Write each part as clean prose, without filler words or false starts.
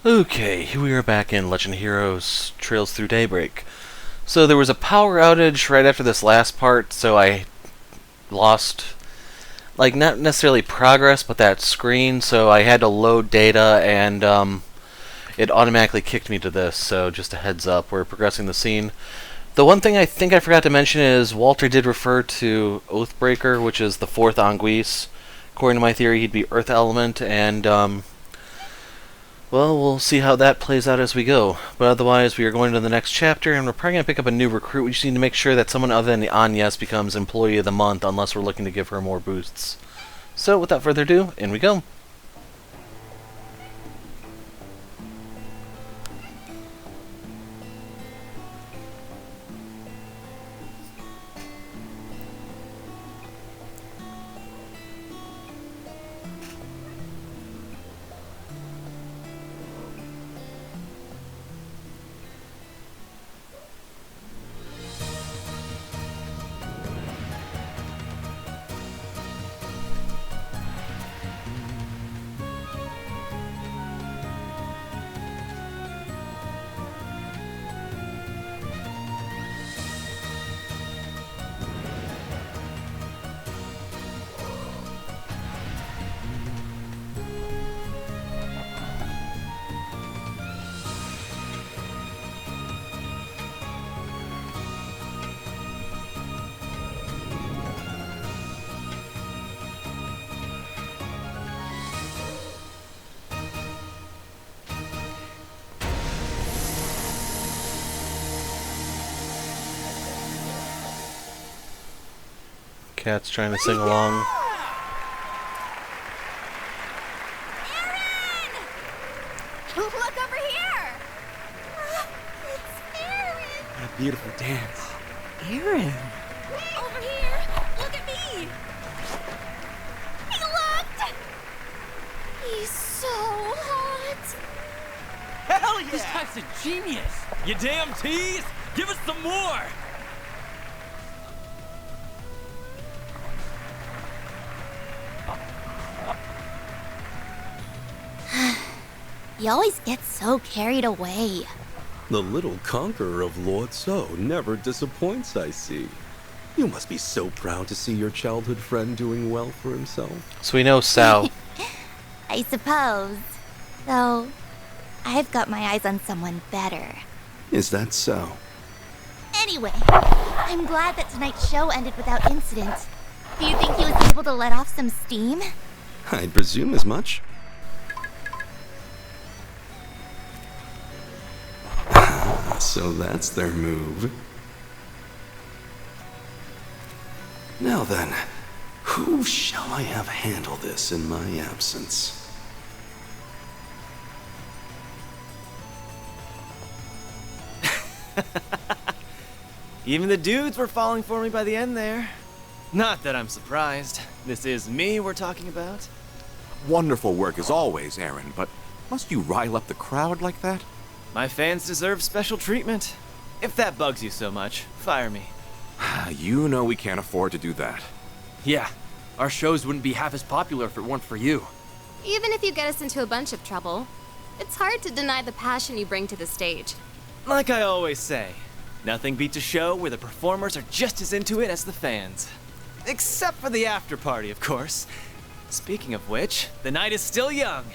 Okay, here we are back in Legend of Heroes Trails Through Daybreak. So there was a power outage right after this last part, so I lost, like, not necessarily progress, but that screen, so I had to load data, and it automatically kicked me to this, so just a heads up, we're progressing the scene. The one thing I think I forgot to mention is Walter did refer to Oathbreaker, which is the fourth Anguisse. According to my theory, he'd be Earth Element, and well, we'll see how that plays out as we go. But otherwise, we are going to the next chapter, and we're probably going to pick up a new recruit. We just need to make sure that someone other than Agnes becomes Employee of the Month, unless we're looking to give her more boosts. So, without further ado, in we go. Cat's trying to sing along. Look over here! It's Aaron! What a beautiful dance. Aaron! Over here! Look at me! He looked! He's so hot! Hell yeah! This guy's a genius! You damn tease! Give us some more! You always get so carried away. The little conqueror of Lord So never disappoints, I see. You must be so proud to see your childhood friend doing well for himself. So we know Sao. I suppose. Though, I've got my eyes on someone better. Is that so? Anyway, I'm glad that tonight's show ended without incident. Do you think he was able to let off some steam? I'd presume as much. So that's their move. Now then, who shall I have handle this in my absence? Even the dudes were falling for me by the end there. Not that I'm surprised. This is me we're talking about. Wonderful work as always, Aaron, but must you rile up the crowd like that? My fans deserve special treatment. If that bugs you so much, fire me. You know we can't afford to do that. Yeah, our shows wouldn't be half as popular if it weren't for you. Even if you get us into a bunch of trouble, it's hard to deny the passion you bring to the stage. Like I always say, nothing beats a show where the performers are just as into it as the fans. Except for the after party, of course. Speaking of which, the night is still young.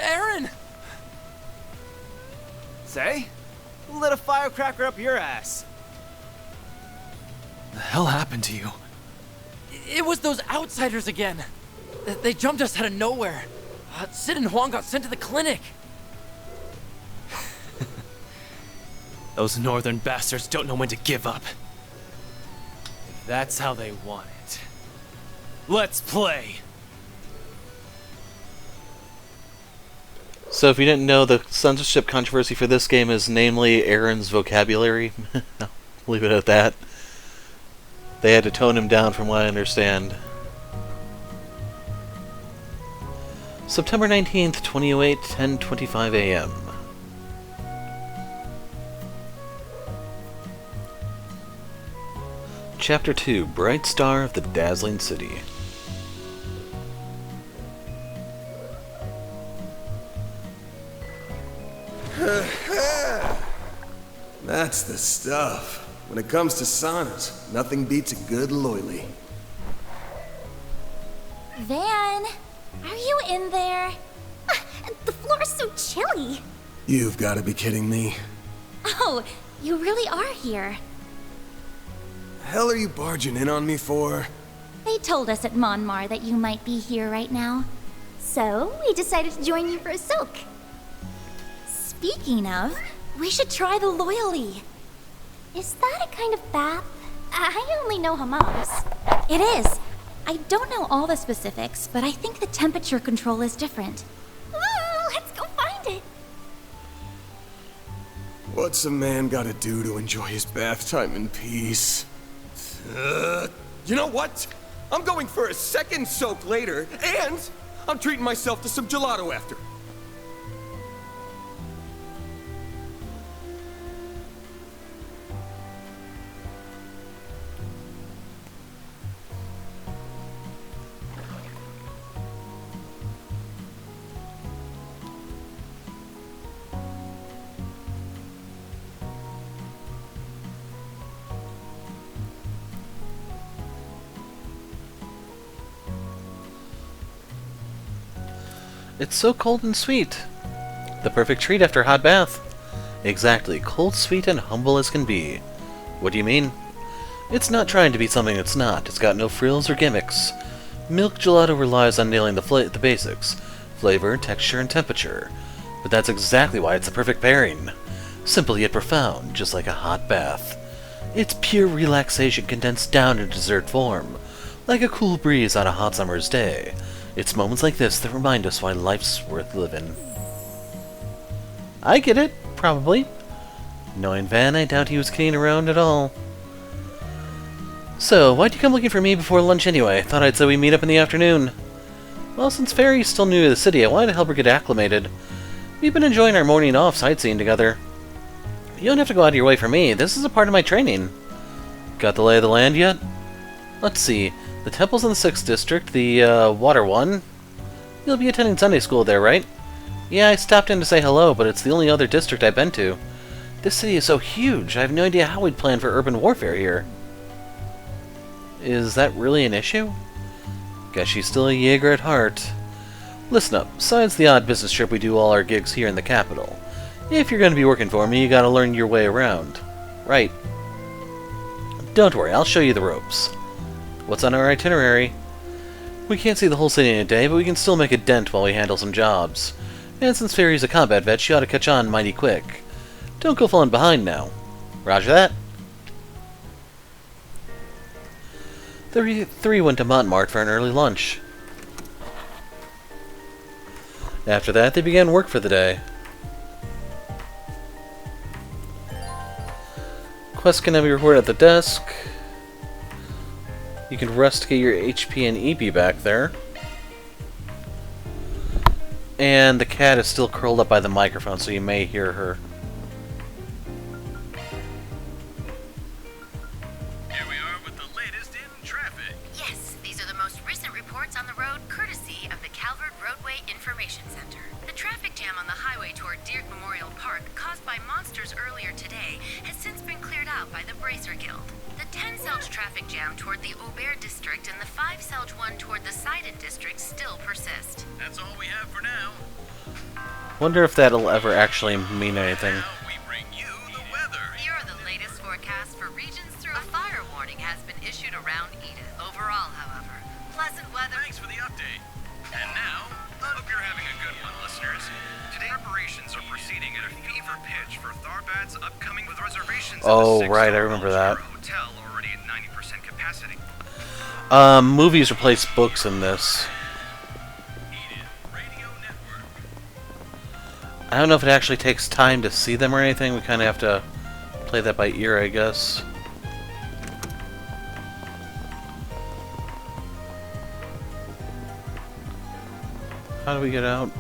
Aaron! Say? Who lit a firecracker up your ass? The hell happened to you? It was those outsiders again. They jumped us out of nowhere. Sid and Huang got sent to the clinic. Those northern bastards don't know when to give up. If that's how they want it. Let's play! So if you didn't know, the censorship controversy for this game is namely Aaron's vocabulary. I'll leave it at that. They had to tone him down from what I understand. September 19th, 2008, 10:25 a.m. Chapter 2, Bright Star of the Dazzling City. That's the stuff. When it comes to saunas, nothing beats a good loily. Van, are you in there? The floor is so chilly. You've got to be kidding me. Oh, you really are here. Hell are you barging in on me for? They told us at Monmar that you might be here right now. So, we decided to join you for a soak. Speaking of, we should try the loyally. Is that a kind of bath? I only know hammams. It is. I don't know all the specifics, but I think the temperature control is different. Let's go find it. What's a man gotta do to enjoy his bath time in peace? You know what? I'm going for a second soak later, and I'm treating myself to some gelato after. It's so cold and sweet. The perfect treat after a hot bath. Exactly, cold, sweet, and humble as can be. What do you mean? It's not trying to be something it's not. It's got no frills or gimmicks. Milk gelato relies on nailing the basics. Flavor, texture, and temperature. But that's exactly why it's the perfect pairing. Simple yet profound, just like a hot bath. It's pure relaxation condensed down in dessert form. Like a cool breeze on a hot summer's day. It's moments like this that remind us why life's worth living. I get it, probably. Knowing Van, I doubt he was kidding around at all. So, why'd you come looking for me before lunch anyway? Thought I'd say we meet up in the afternoon. Well, since Fairy's still new to the city, I wanted to help her get acclimated. We've been enjoying our morning off sightseeing together. You don't have to go out of your way for me. This is a part of my training. Got the lay of the land yet? Let's see. The temple's in the 6th district, the, water one. You'll be attending Sunday school there, right? Yeah, I stopped in to say hello, but it's the only other district I've been to. This city is so huge, I have no idea how we'd plan for urban warfare here. Is that really an issue? Guess she's still a Jaeger at heart. Listen up, besides the odd business trip, we do all our gigs here in the capital. If you're going to be working for me, you gotta learn your way around. Right. Don't worry, I'll show you the ropes. What's on our itinerary? We can't see the whole city in a day, but we can still make a dent while we handle some jobs. And since Fairy's a combat vet, she ought to catch on mighty quick. Don't go falling behind now. Roger that. The three went to Montmartre for an early lunch. After that, they began work for the day. Quest can now be recorded at the desk. You can rusticate your HP and EP back there. And the cat is still curled up by the microphone, so you may hear her. Here we are with the latest in traffic. Yes, these are the most recent reports on the road, courtesy of the Calvert Roadway Information Center. The traffic jam on the highway toward Deert Memorial Park, caused by monsters earlier today, has since been cleared out by the Bracer Guild. The 10 Selge traffic jam toward the Aubert district and the 5 Selge one toward the Sidon district still persist. That's all we have for now. Wonder if that'll ever actually mean anything. Now we bring you the weather. Here are the latest forecasts for regions through a fire warning has been issued around Edith. Overall, however, pleasant weather. Thanks for the update. And now, hope you're having a good one, listeners. Today, preparations are proceeding at a fever pitch for Tharbat's upcoming with reservations. Oh, right, I remember that. Hotel already at 90% capacity. Movies replace books in this. I don't know if it actually takes time to see them or anything. We kind of have to play that by ear, I guess. How do we get out?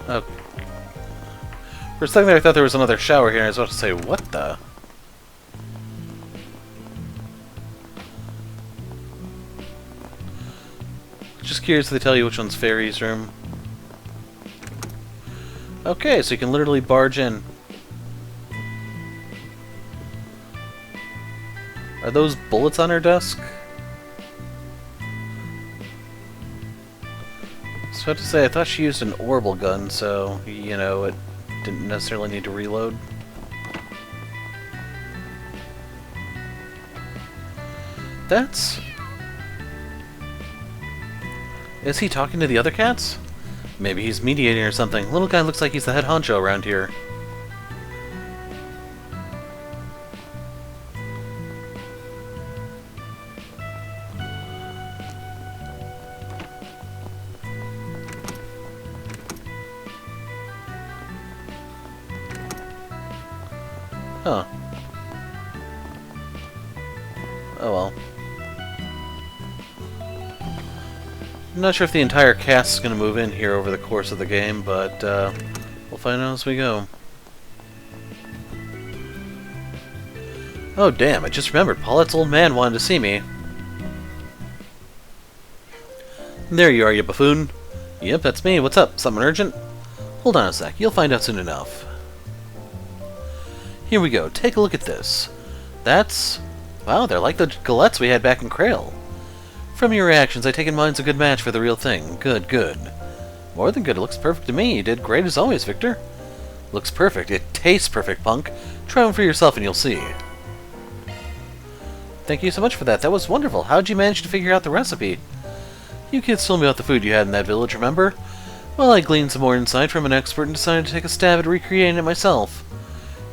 Oh. For a second there, I thought there was another shower here, and I was about to say, what the? Just curious if they tell you which one's Fairy's room. Okay, so you can literally barge in. Are those bullets on her desk? I was about to say, I thought she used an orbital gun, so, you know, it didn't necessarily need to reload. That's... Is he talking to the other cats? Maybe he's mediating or something. Little guy looks like he's the head honcho around here. Huh. Oh well. I'm not sure if the entire cast is going to move in here over the course of the game, but we'll find out as we go. Oh damn, I just remembered, Paulette's old man wanted to see me. There you are, you buffoon. Yep, that's me. What's up? Something urgent? Hold on a sec, you'll find out soon enough. Here we go, take a look at this. That's... wow, they're like the galettes we had back in Krail. From your reactions, I take it mine's a good match for the real thing. Good, good. More than good, it looks perfect to me. You did great as always, Victor. Looks perfect. It tastes perfect, punk. Try one for yourself and you'll see. Thank you so much for that. That was wonderful. How'd you manage to figure out the recipe? You kids told me about the food you had in that village, remember? Well, I gleaned some more insight from an expert and decided to take a stab at recreating it myself.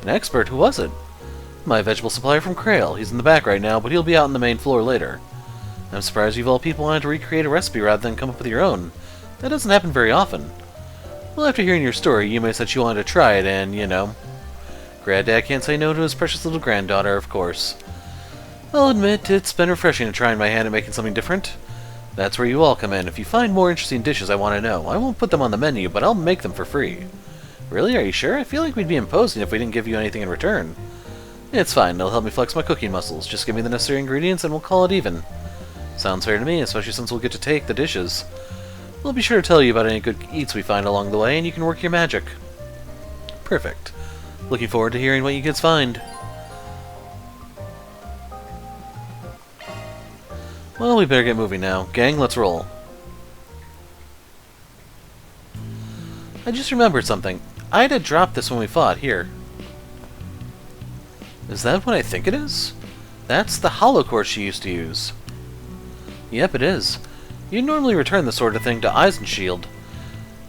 An expert? Who was it? My vegetable supplier from Krail. He's in the back right now, but he'll be out on the main floor later. I'm surprised you of all people wanted to recreate a recipe rather than come up with your own. That doesn't happen very often. Well, after hearing your story, Yume said she wanted to try it, and, you know... Granddad can't say no to his precious little granddaughter, of course. I'll admit, it's been refreshing to try my hand at making something different. That's where you all come in. If you find more interesting dishes I want to know, I won't put them on the menu, but I'll make them for free. Really? Are you sure? I feel like we'd be imposing if we didn't give you anything in return. It's fine. It'll help me flex my cooking muscles. Just give me the necessary ingredients and we'll call it even. Sounds fair to me, especially since we'll get to take the dishes. We'll be sure to tell you about any good eats we find along the way, and you can work your magic. Perfect. Looking forward to hearing what you kids find. Well, we better get moving now. Gang, let's roll. I just remembered something. I'd have dropped this when we fought, here. Is that what I think it is? That's the hollow core she used to use. Yep, it is. You normally return this sort of thing to Eisenshield.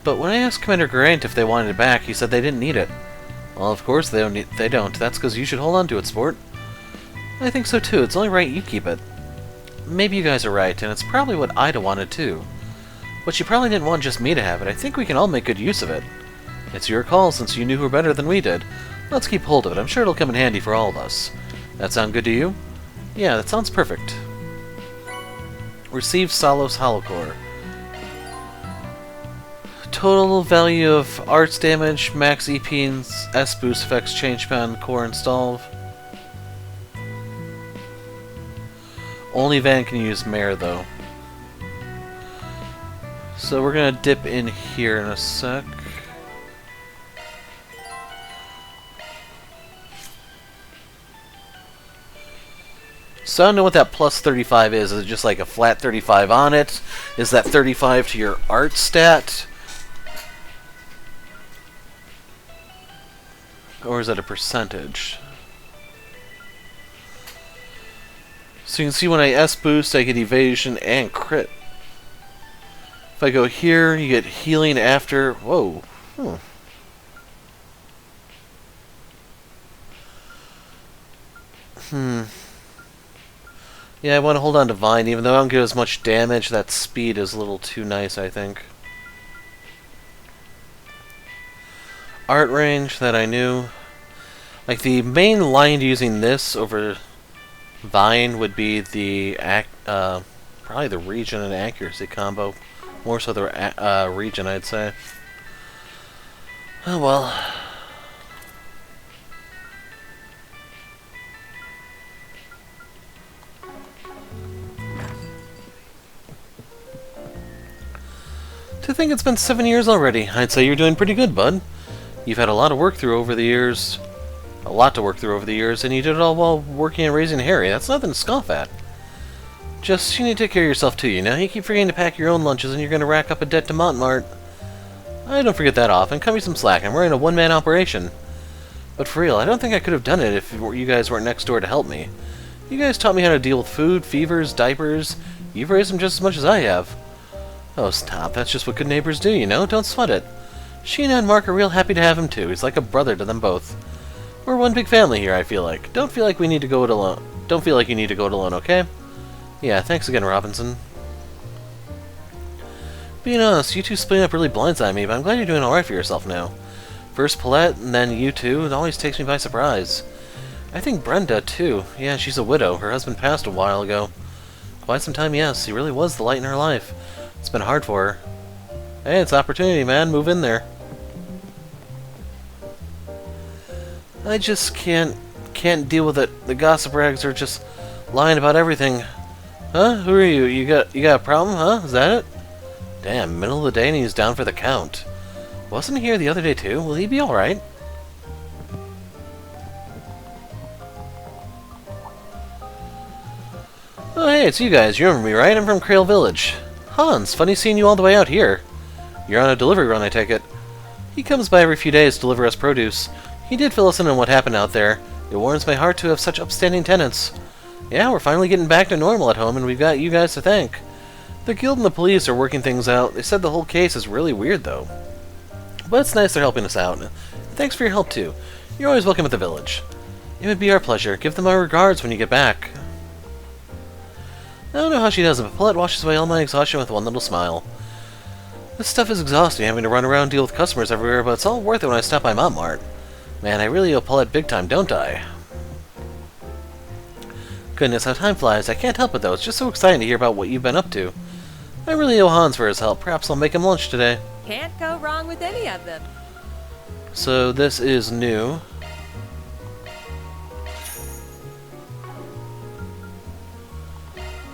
But when I asked Commander Geraint if they wanted it back, he said they didn't need it. Well, of course they don't. That's because you should hold on to it, sport. I think so too. It's only right you keep it. Maybe you guys are right, and it's probably what Ida wanted too. But she probably didn't want just me to have it. I think we can all make good use of it. It's your call, since you knew her better than we did. Let's keep hold of it. I'm sure it'll come in handy for all of us. That sound good to you? Yeah, that sounds perfect. Receive Salos Holocore. Total value of arts damage, max EP and S boost effects change pound core installed. Only Van can use Mare though. So we're gonna dip in here in a sec. So I don't know what that plus 35 is. Is it just like a flat 35 on it? Is that 35 to your art stat? Or is that a percentage? So you can see when I S boost, I get evasion and crit. If I go here, you get healing after. Whoa. Yeah, I want to hold on to Vine, even though I don't get as much damage. That speed is a little too nice, I think. Art range that I knew. Like, the main line to using this over Vine would be the probably the region and accuracy combo. More so the region, I'd say. Oh well. To think it's been 7 years already. I'd say you're doing pretty good, bud. You've had a lot to work through over the years. A lot to work through over the years, and you did it all while working and raising Harry. That's nothing to scoff at. Just, you need to take care of yourself too, you know? You keep forgetting to pack your own lunches and you're going to rack up a debt to Montmart. I don't forget that often. Cut me some slack. I'm running a one-man operation. But for real, I don't think I could have done it if you guys weren't next door to help me. You guys taught me how to deal with food, fevers, diapers. You've raised them just as much as I have. Oh, stop. That's just what good neighbors do, you know? Don't sweat it. Sheena and Mark are real happy to have him too. He's like a brother to them both. We're one big family here, I feel like. Don't feel like we need to go it alone. Don't feel like you need to go it alone, okay? Yeah, thanks again, Robinson. Being honest, you two splitting up really blindsided me, but I'm glad you're doing alright for yourself now. First Paulette, and then you two. It always takes me by surprise. I think Brenda, too. Yeah, she's a widow. Her husband passed a while ago. Quite some time, yes. He really was the light in her life. It's been hard for her. Hey, it's opportunity, man. Move in there. I just can't deal with it. The gossip rags are just lying about everything. Huh? Who are you? You got a problem, huh? Is that it? Damn, middle of the day and he's down for the count. Wasn't he here the other day too? Will he be alright? Oh hey, it's you guys. You remember me, right? I'm from Krail Village. Hans, funny seeing you all the way out here. You're on a delivery run, I take it. He comes by every few days to deliver us produce. He did fill us in on what happened out there. It warms my heart to have such upstanding tenants. Yeah, we're finally getting back to normal at home, and we've got you guys to thank. The guild and the police are working things out. They said the whole case is really weird, though. But it's nice they're helping us out. Thanks for your help, too. You're always welcome at the village. It would be our pleasure. Give them our regards when you get back. I don't know how she does it, but Paulette washes away all my exhaustion with one little smile. This stuff is exhausting, having to run around and deal with customers everywhere, but it's all worth it when I stop by Montmart. Man, I really owe Paulette big time, don't I? Goodness, how time flies. I can't help it, though. It's just so exciting to hear about what you've been up to. I really owe Hans for his help. Perhaps I'll make him lunch today. Can't go wrong with any of them. So this is new.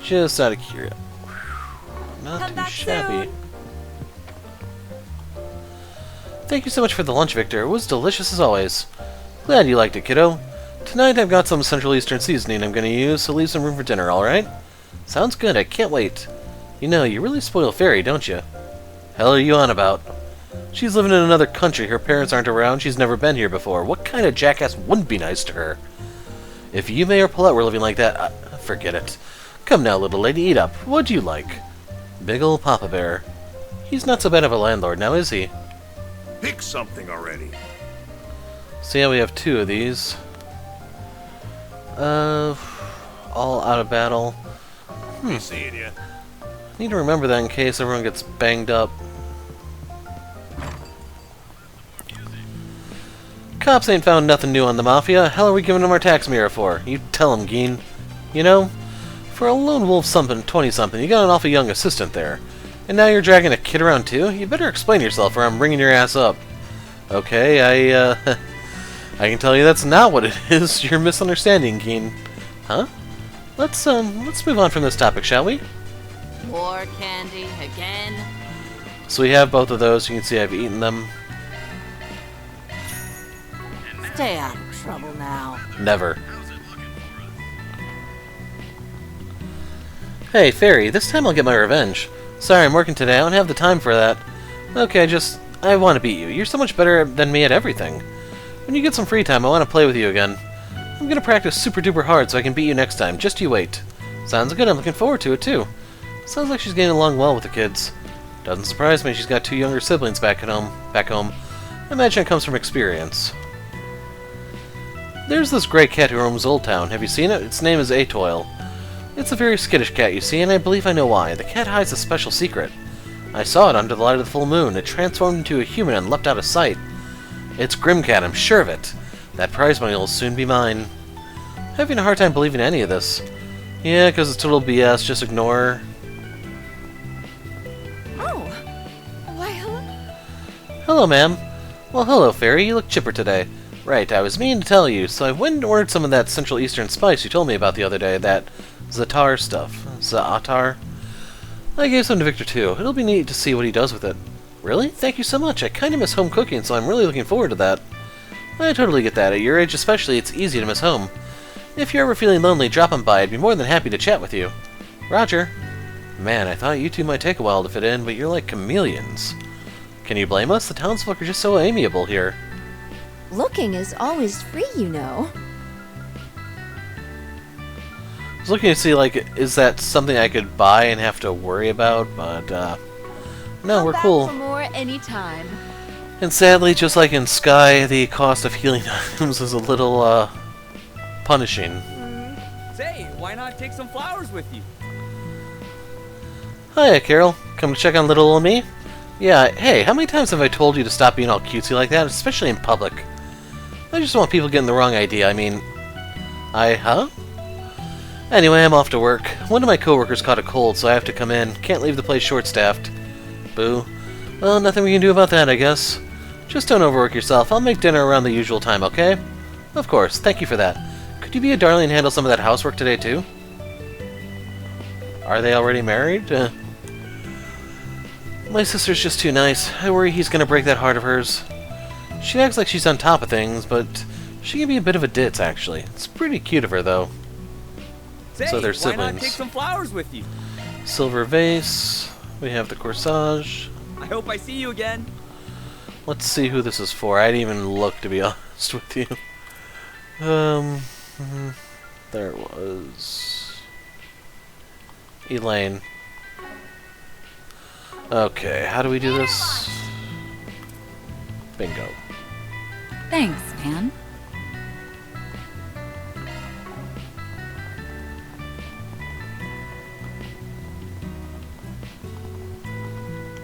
Just out of curiosity. Not too shabby. Thank you so much for the lunch, Victor. It was delicious as always. Glad you liked it, kiddo. Tonight I've got some Central Eastern seasoning I'm going to use, so leave some room for dinner, alright? Sounds good, I can't wait. You know, you really spoil Fairy, don't you? Hell are you on about? She's living in another country, her parents aren't around, she's never been here before. What kind of jackass wouldn't be nice to her? If you, May, or Paulette were living like that, forget it. Come now, little lady, eat up. What do you like? Big ol' Papa Bear. He's not so bad of a landlord now, is he? Pick something already. So yeah, we have two of these. All out of battle. Seeing ya. Need to remember that in case everyone gets banged up. Cops ain't found nothing new on the Mafia. Hell are we giving them our tax mirror for? You tell them, Geen. You know, for a lone wolf something, 20-something, you got an awful young assistant there. And now you're dragging a kid around too? You better explain yourself or I'm bringing your ass up. Okay, I can tell you that's not what it is. You're misunderstanding, Geen. Huh? Let's move on from this topic, shall we? More candy again. So we have both of those. You can see I've eaten them. Stay out of trouble now. Never. Hey, Fairy, this time I'll get my revenge. Sorry, I'm working today. I don't have the time for that. Okay, I want to beat you. You're so much better than me at everything. When you get some free time, I want to play with you again. I'm gonna practice super duper hard so I can beat you next time. Just you wait. Sounds good. I'm looking forward to it, too. Sounds like she's getting along well with the kids. Doesn't surprise me. She's got two younger siblings back home. I imagine it comes from experience. There's this gray cat who roams Old Town. Have you seen it? Its name is Atoil. It's a very skittish cat, you see, and I believe I know why. The cat hides a special secret. I saw it under the light of the full moon. It transformed into a human and leapt out of sight. It's Grimcat, I'm sure of it. That prize money will soon be mine. Having a hard time believing any of this. Yeah, because it's total BS. Just ignore her. Oh, why hello. Hello, ma'am. Well, hello, Fairy. You look chipper today. Right, I was meaning to tell you, so I went and ordered some of that Central Eastern spice you told me about the other day, that Za'atar stuff. Za'atar? I gave some to Victor, too. It'll be neat to see what he does with it. Really? Thank you so much. I kind of miss home cooking, so I'm really looking forward to that. I totally get that. At your age especially, it's easy to miss home. If you're ever feeling lonely, drop on by. I'd be more than happy to chat with you. Roger. Man, I thought you two might take a while to fit in, but you're like chameleons. Can you blame us? The townsfolk are just so amiable here. Looking is always free, you know. I was looking to see, like, is that something I could buy and have to worry about, but, no, we're cool. For more anytime. And sadly, just like in Sky, the cost of healing items is a little, punishing. Say, why not take some flowers with you? Hiya, Carol. Come to check on little old me? Yeah, hey, how many times have I told you to stop being all cutesy like that, especially in public? I just want people getting the wrong idea. I mean... huh? Anyway, I'm off to work. One of my coworkers caught a cold, so I have to come in. Can't leave the place short-staffed. Boo. Well, nothing we can do about that, I guess. Just don't overwork yourself. I'll make dinner around the usual time, okay? Of course. Thank you for that. Could you be a darling and handle some of that housework today, too? Are they already married? My sister's just too nice. I worry he's gonna break that heart of hers. She acts like she's on top of things, but she can be a bit of a ditz, actually. It's pretty cute of her, though. Say, So they're why siblings. not take some flowers with you? Silver vase. We have the corsage. I hope I see you again. Let's see who this is for. I didn't even look, to be honest with you. There it was. Elaine. Okay, how do we do this? Bingo. Thanks, man.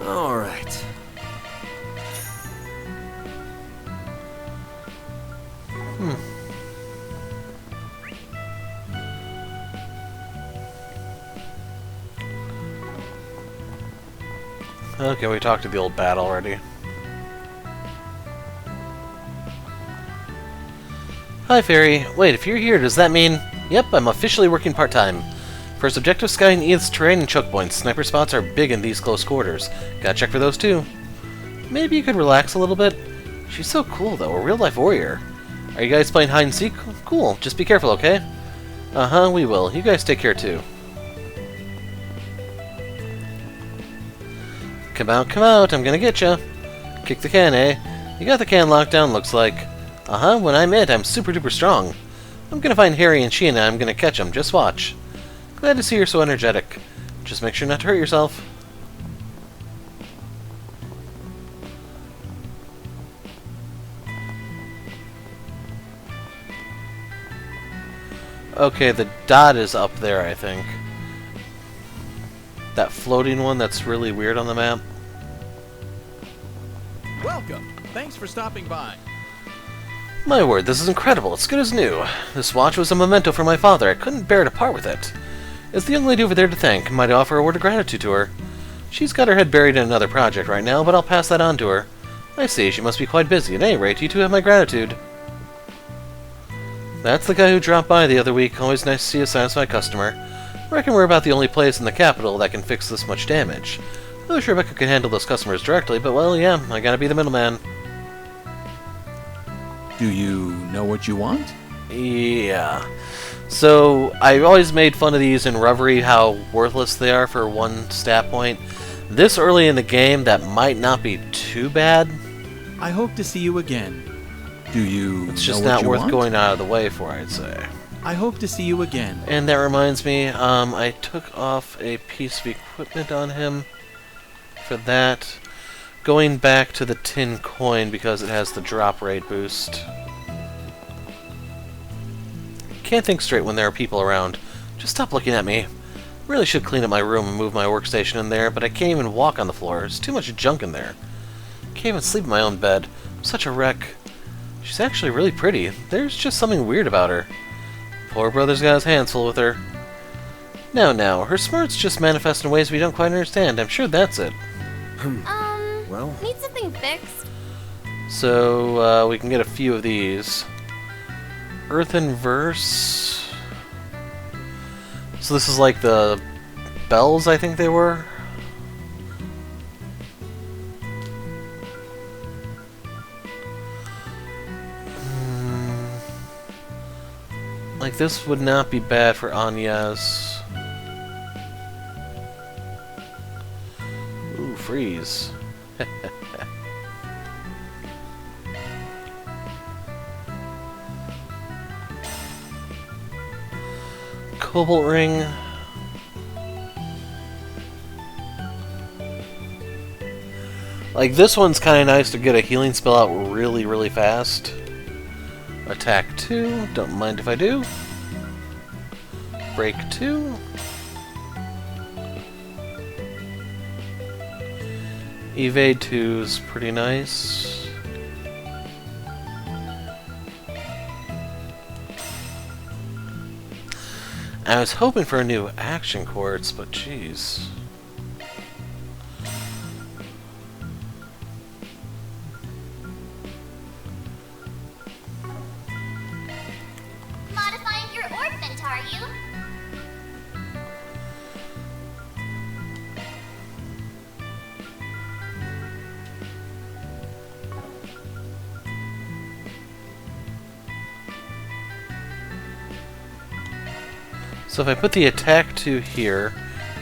All right. Okay, we talked to the old bat already. Hi, Fairy. Wait, if you're here, does that mean... Yep, I'm officially working part-time. First objective, scouting Edith's terrain and choke points. Sniper spots are big in these close quarters. Gotta check for those, too. Maybe you could relax a little bit? She's so cool, though. A real-life warrior. Are you guys playing hide-and-seek? Cool. Just be careful, okay? Uh-huh, we will. You guys take care, too. Come out, I'm gonna get ya. Kick the can, eh? You got the can locked down, looks like. Uh-huh, when I'm it, I'm super-duper strong. I'm gonna find Harry and Sheena, I'm gonna catch 'em, just watch. Glad to see you're so energetic. Just make sure not to hurt yourself. Okay, the dot is up there, I think. That floating one that's really weird on the map. Welcome. Thanks for stopping by. My word, this is incredible. It's good as new. This watch was a memento for my father. I couldn't bear to part with it. Is the young lady over there to thank? Might offer a word of gratitude to her. She's got her head buried in another project right now, but I'll pass that on to her. I see, she must be quite busy. At any rate, you two have my gratitude. That's the guy who dropped by the other week. Always nice to see a satisfied customer. Reckon we're about the only place in the capital that can fix this much damage. I wish Rebecca could handle those customers directly, but well, yeah, I gotta be the middleman. Do you know what you want? Yeah. So, I always made fun of these in Reverie, how worthless they are for one stat point. This early in the game, that might not be too bad. I hope to see you again. Do you It's just know what not you worth want? going out of the way for, I'd say. I hope to see you again. And that reminds me, I took off a piece of equipment on him for that. Going back to the tin coin because it has the drop rate boost. Can't think straight when there are people around. Just stop looking at me. Really should clean up my room and move my workstation in there, but I can't even walk on the floor. There's too much junk in there. Can't even sleep in my own bed. I'm such a wreck. She's actually really pretty. There's just something weird about her. Poor brother's got his hands full with her. Now, her smarts just manifest in ways we don't quite understand. I'm sure that's it. Well, Need something fixed? So, we can get a few of these. Earthen Verse. So this is like the bells, I think they were. Like, this would not be bad for Anya's. Ooh, freeze. Cobalt ring. Like, this one's kind of nice to get a healing spell out really, really fast. Attack 2, don't mind if I do. Break 2. Evade 2 is pretty nice. I was hoping for a new action quartz, but jeez. Modifying your orbit, are you? So if I put the attack 2 here,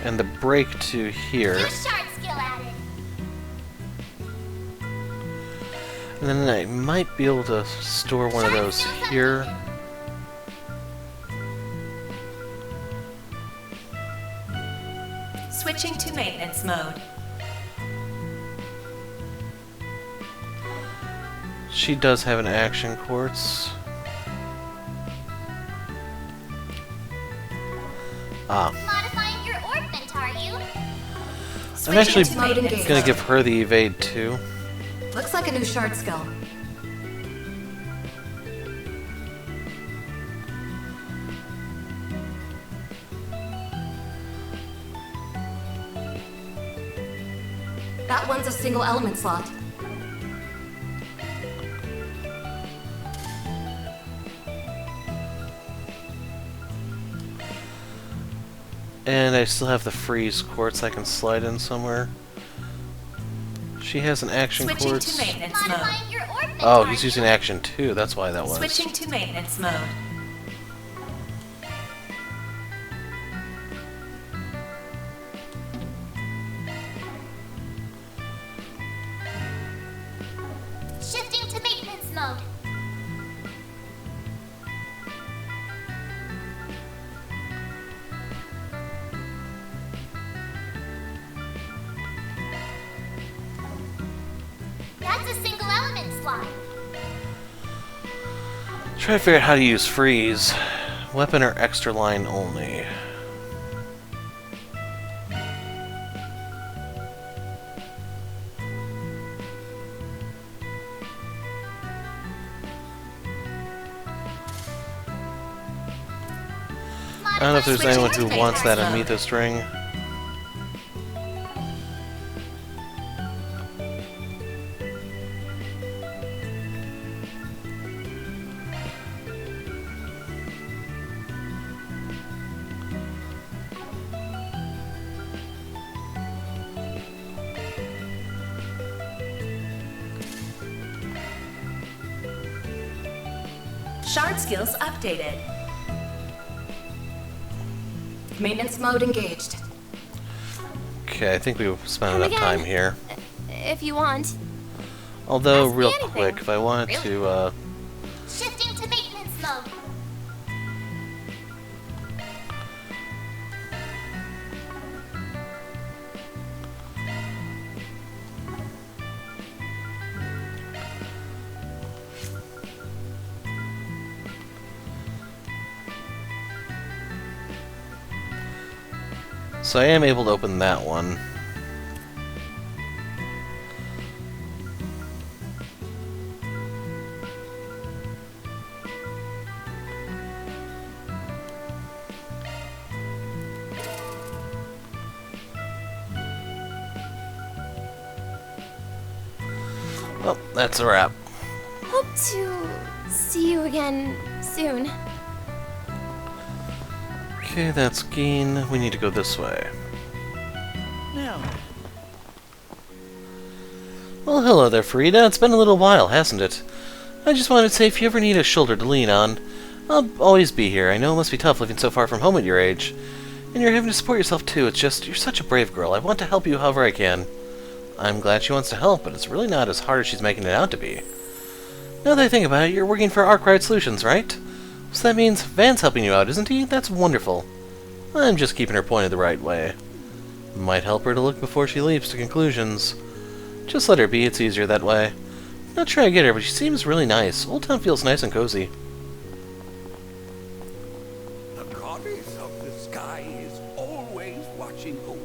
and the break 2 here, New shard skill added. and then I might be able to store one of those here. Switching to maintenance mode. She does have an action quartz. Ah. Modifying your orbit, are you? I'm actually to mode engaged. gonna give her the evade too. Looks like a new shard skill. That one's a single element slot. And I still have the freeze quartz I can slide in somewhere. She has an action Switching quartz. to maintenance mode. Modifying your orbit, Oh, are he's you? using action 2, that's why that was. Switching to maintenance mode. Shifting to maintenance mode. That's a single element slot. Try to figure out how to use freeze. Weapon or extra line only. I don't know if there's anyone who wants that Amethyst ring. Shard skills updated. Maintenance mode engaged. Okay, I think we've spent Come enough again. time here. If you want. Although, Ask me real anything. quick, if I wanted to, Shifting to maintenance mode. so I am able to open that one. Well, that's a wrap. Hope to see you again soon. Okay, that's Geen. We need to go this way. Now, Well, hello there, Frida. It's been a little while, hasn't it? I just wanted to say if you ever need a shoulder to lean on, I'll always be here. I know it must be tough living so far from home at your age. And you're having to support yourself too. It's just, you're such a brave girl. I want to help you however I can. I'm glad she wants to help, but it's really not as hard as she's making it out to be. Now that I think about it, you're working for Arkwright Solutions, right? So that means Van's helping you out, isn't he? That's wonderful. I'm just keeping her pointed the right way. Might help her to look before she leaps to conclusions. Just let her be, it's easier that way. Not sure I get her, but she seems really nice. Old Town feels nice and cozy. The goddess of the sky is always watching over.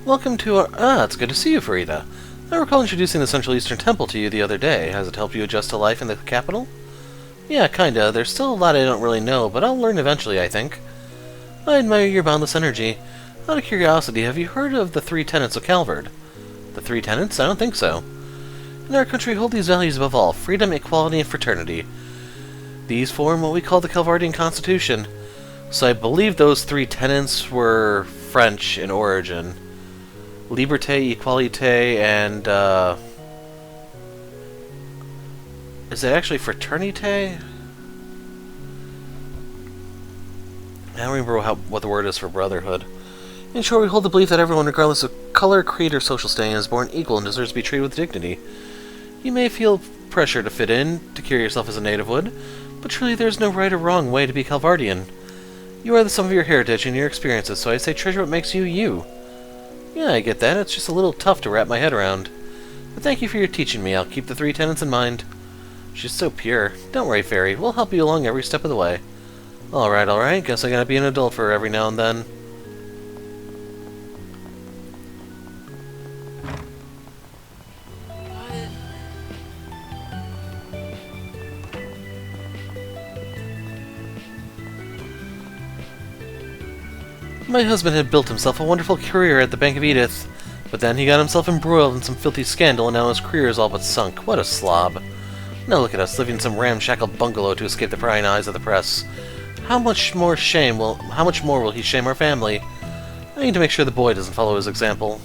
Welcome to our... it's good to see you, Farida. I recall introducing the Central Eastern Temple to you the other day. Has it helped you adjust to life in the capital? Yeah, kinda. There's still a lot I don't really know, but I'll learn eventually, I think. I admire your boundless energy. Out of curiosity, have you heard of the 3 tenets of Calvard? The 3 tenets? I don't think so. In our country, hold these values above all: freedom, equality, and fraternity. These form what we call the Calvardian Constitution. So I believe those 3 tenets were French in origin. Liberté, Equalité, and, is it actually Fraternité? I don't remember what the word is for brotherhood. In short, we hold the belief that everyone, regardless of color, creed, or social standing, is born equal and deserves to be treated with dignity. You may feel pressure to fit in, to carry yourself as a native would, but truly there is no right or wrong way to be Calvardian. You are the sum of your heritage and your experiences, so I say treasure what makes you, you. Yeah, I get that. It's just a little tough to wrap my head around. But thank you for your teaching me. I'll keep the 3 tenets in mind. She's so pure. Don't worry, Fairy. We'll help you along every step of the way. Alright. Guess I gotta be an adult for her every now and then. My husband had built himself a wonderful career at the Bank of Edith, but then he got himself embroiled in some filthy scandal and now his career is all but sunk. What a slob. Now look at us, living in some ramshackle bungalow to escape the prying eyes of the press. How much more will he shame our family? I need to make sure the boy doesn't follow his example.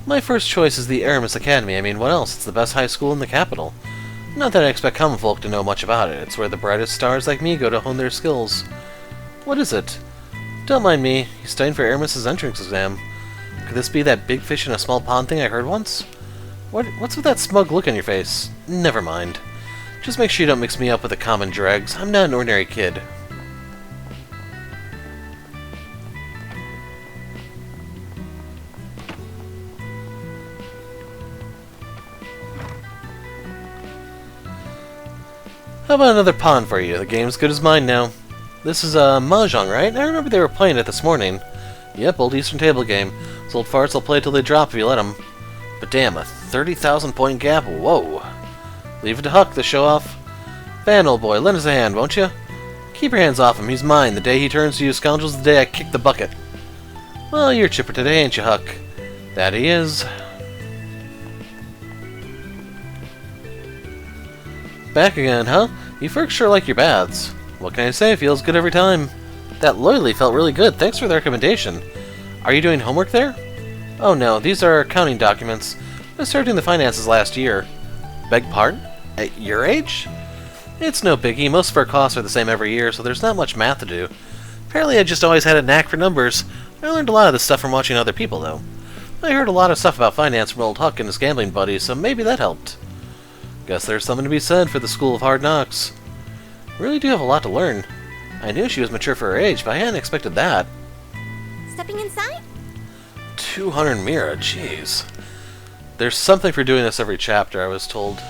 My first choice is the Aramis Academy. I mean, what else? It's the best high school in the capital. Not that I expect common folk to know much about it. It's where the brightest stars like me go to hone their skills. What is it? Don't mind me. He's studying for Aramis's entrance exam. Could this be that big fish in a small pond thing I heard once? What's with that smug look on your face? Never mind. Just make sure you don't mix me up with the common dregs. I'm not an ordinary kid. How about another pond for you? The game's good as mine now. This is Mahjong, right? I remember they were playing it this morning. Yep, old Eastern table game. Those old farts will play till they drop if you let them. But damn, a 30,000 point gap? Whoa. Leave it to Huck, the show-off. Van, old boy, lend us a hand, won't you? Keep your hands off him, he's mine. The day he turns to you scoundrels is the day I kick the bucket. Well, you're chipper today, ain't you, Huck? That he is. Back again, huh? You folks sure like your baths. What can I say? Feels good every time. That loyally felt really good. Thanks for the recommendation. Are you doing homework there? Oh no, these are accounting documents. I started doing the finances last year. Beg pardon? At your age? It's no biggie. Most of our costs are the same every year, so there's not much math to do. Apparently I just always had a knack for numbers. I learned a lot of this stuff from watching other people, though. I heard a lot of stuff about finance from old Huck and his gambling buddies, so maybe that helped. Guess there's something to be said for the School of Hard Knocks. Really do have a lot to learn. I knew she was mature for her age, but I hadn't expected that. Stepping inside? 200 Mira, jeez. There's something for doing this every chapter, I was told.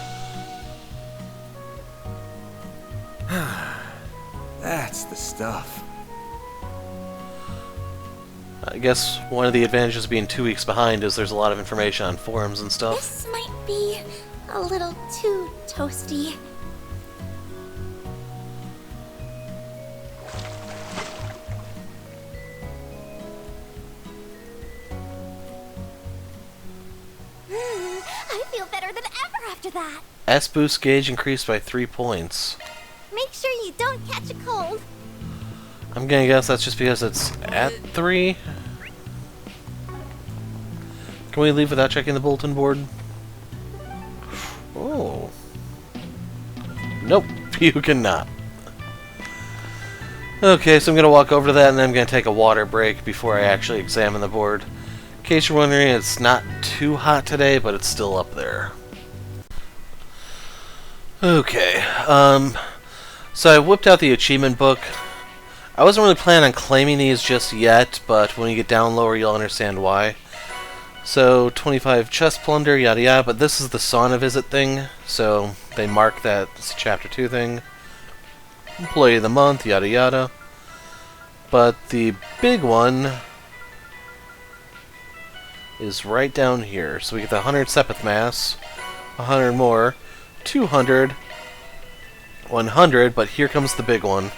That's the stuff. I guess one of the advantages of being 2 weeks behind is there's a lot of information on forums and stuff. This might be a little too toasty. I feel better than ever after that. S-boost gauge increased by 3 points. Make sure you don't catch a cold. I'm gonna guess that's just because it's at 3. Can we leave without checking the bulletin board? Oh. Nope, you cannot. Okay, so I'm going to walk over to that and then I'm going to take a water break before I actually examine the board. In case you're wondering, it's not too hot today, but it's still up there. Okay, so I whipped out the achievement book. I wasn't really planning on claiming these just yet, but when you get down lower you'll understand why. So, 25 chest plunder, yada yada, but this is the sauna visit thing, so they mark that it's a chapter 2 thing. Employee of the month, yada yada. But the big one is right down here. So we get the 100 Sepith Mass, 100 more, 200, 100, but here comes the big one.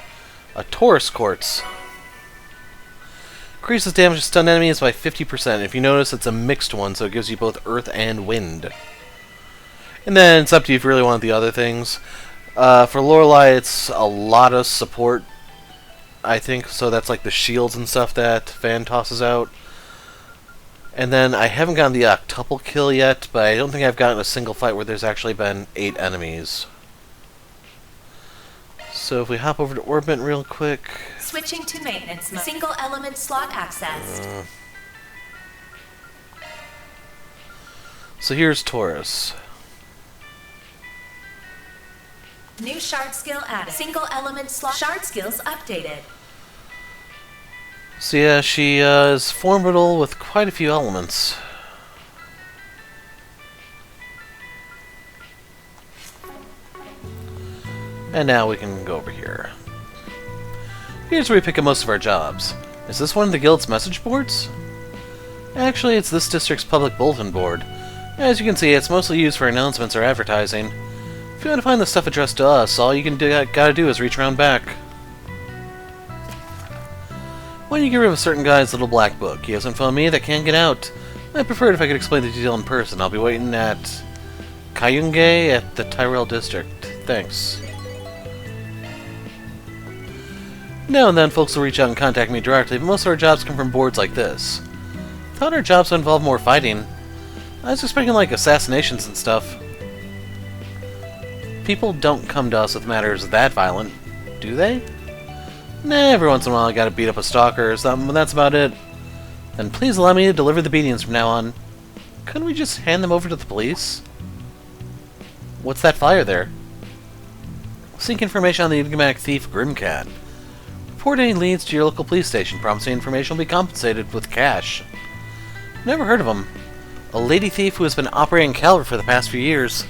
A Taurus Quartz. Increases damage to stun enemies by 50%. If you notice, it's a mixed one, so it gives you both earth and wind. And then it's up to you if you really want the other things. For Lorelei, it's a lot of support, I think, so that's like the shields and stuff that Van tosses out. And then I haven't gotten the octuple kill yet, but I don't think I've gotten a single fight where there's actually been 8 enemies. So if we hop over to Orbit real quick... Switching to maintenance mode. Single element slot accessed. So here's Taurus. New shard skill added. Single element slot. Shard skills updated. So yeah, she is formidable with quite a few elements. And now we can go over here. Here's where we pick up most of our jobs. Is this one of the guild's message boards? Actually, it's this district's public bulletin board. As you can see, it's mostly used for announcements or advertising. If you want to find the stuff addressed to us, all you gotta do is reach around back. When you get rid of a certain guy's little black book, he has info on me that can't get out. I'd prefer it if I could explain the detail in person. I'll be waiting at Heiyue at the Tyrell district. Thanks. Now and then, folks will reach out and contact me directly, but most of our jobs come from boards like this. Thought our jobs would involve more fighting. I was expecting, like, assassinations and stuff. People don't come to us with matters that violent, do they? Nah, every once in a while I gotta beat up a stalker or something, but that's about it. Then please allow me to deliver the beatings from now on. Couldn't we just hand them over to the police? What's that flyer there? Seek information on the enigmatic thief Grimcat. Report any leads to your local police station. Promising information will be compensated with cash. Never heard of him. A lady thief who has been operating in Calvert for the past few years.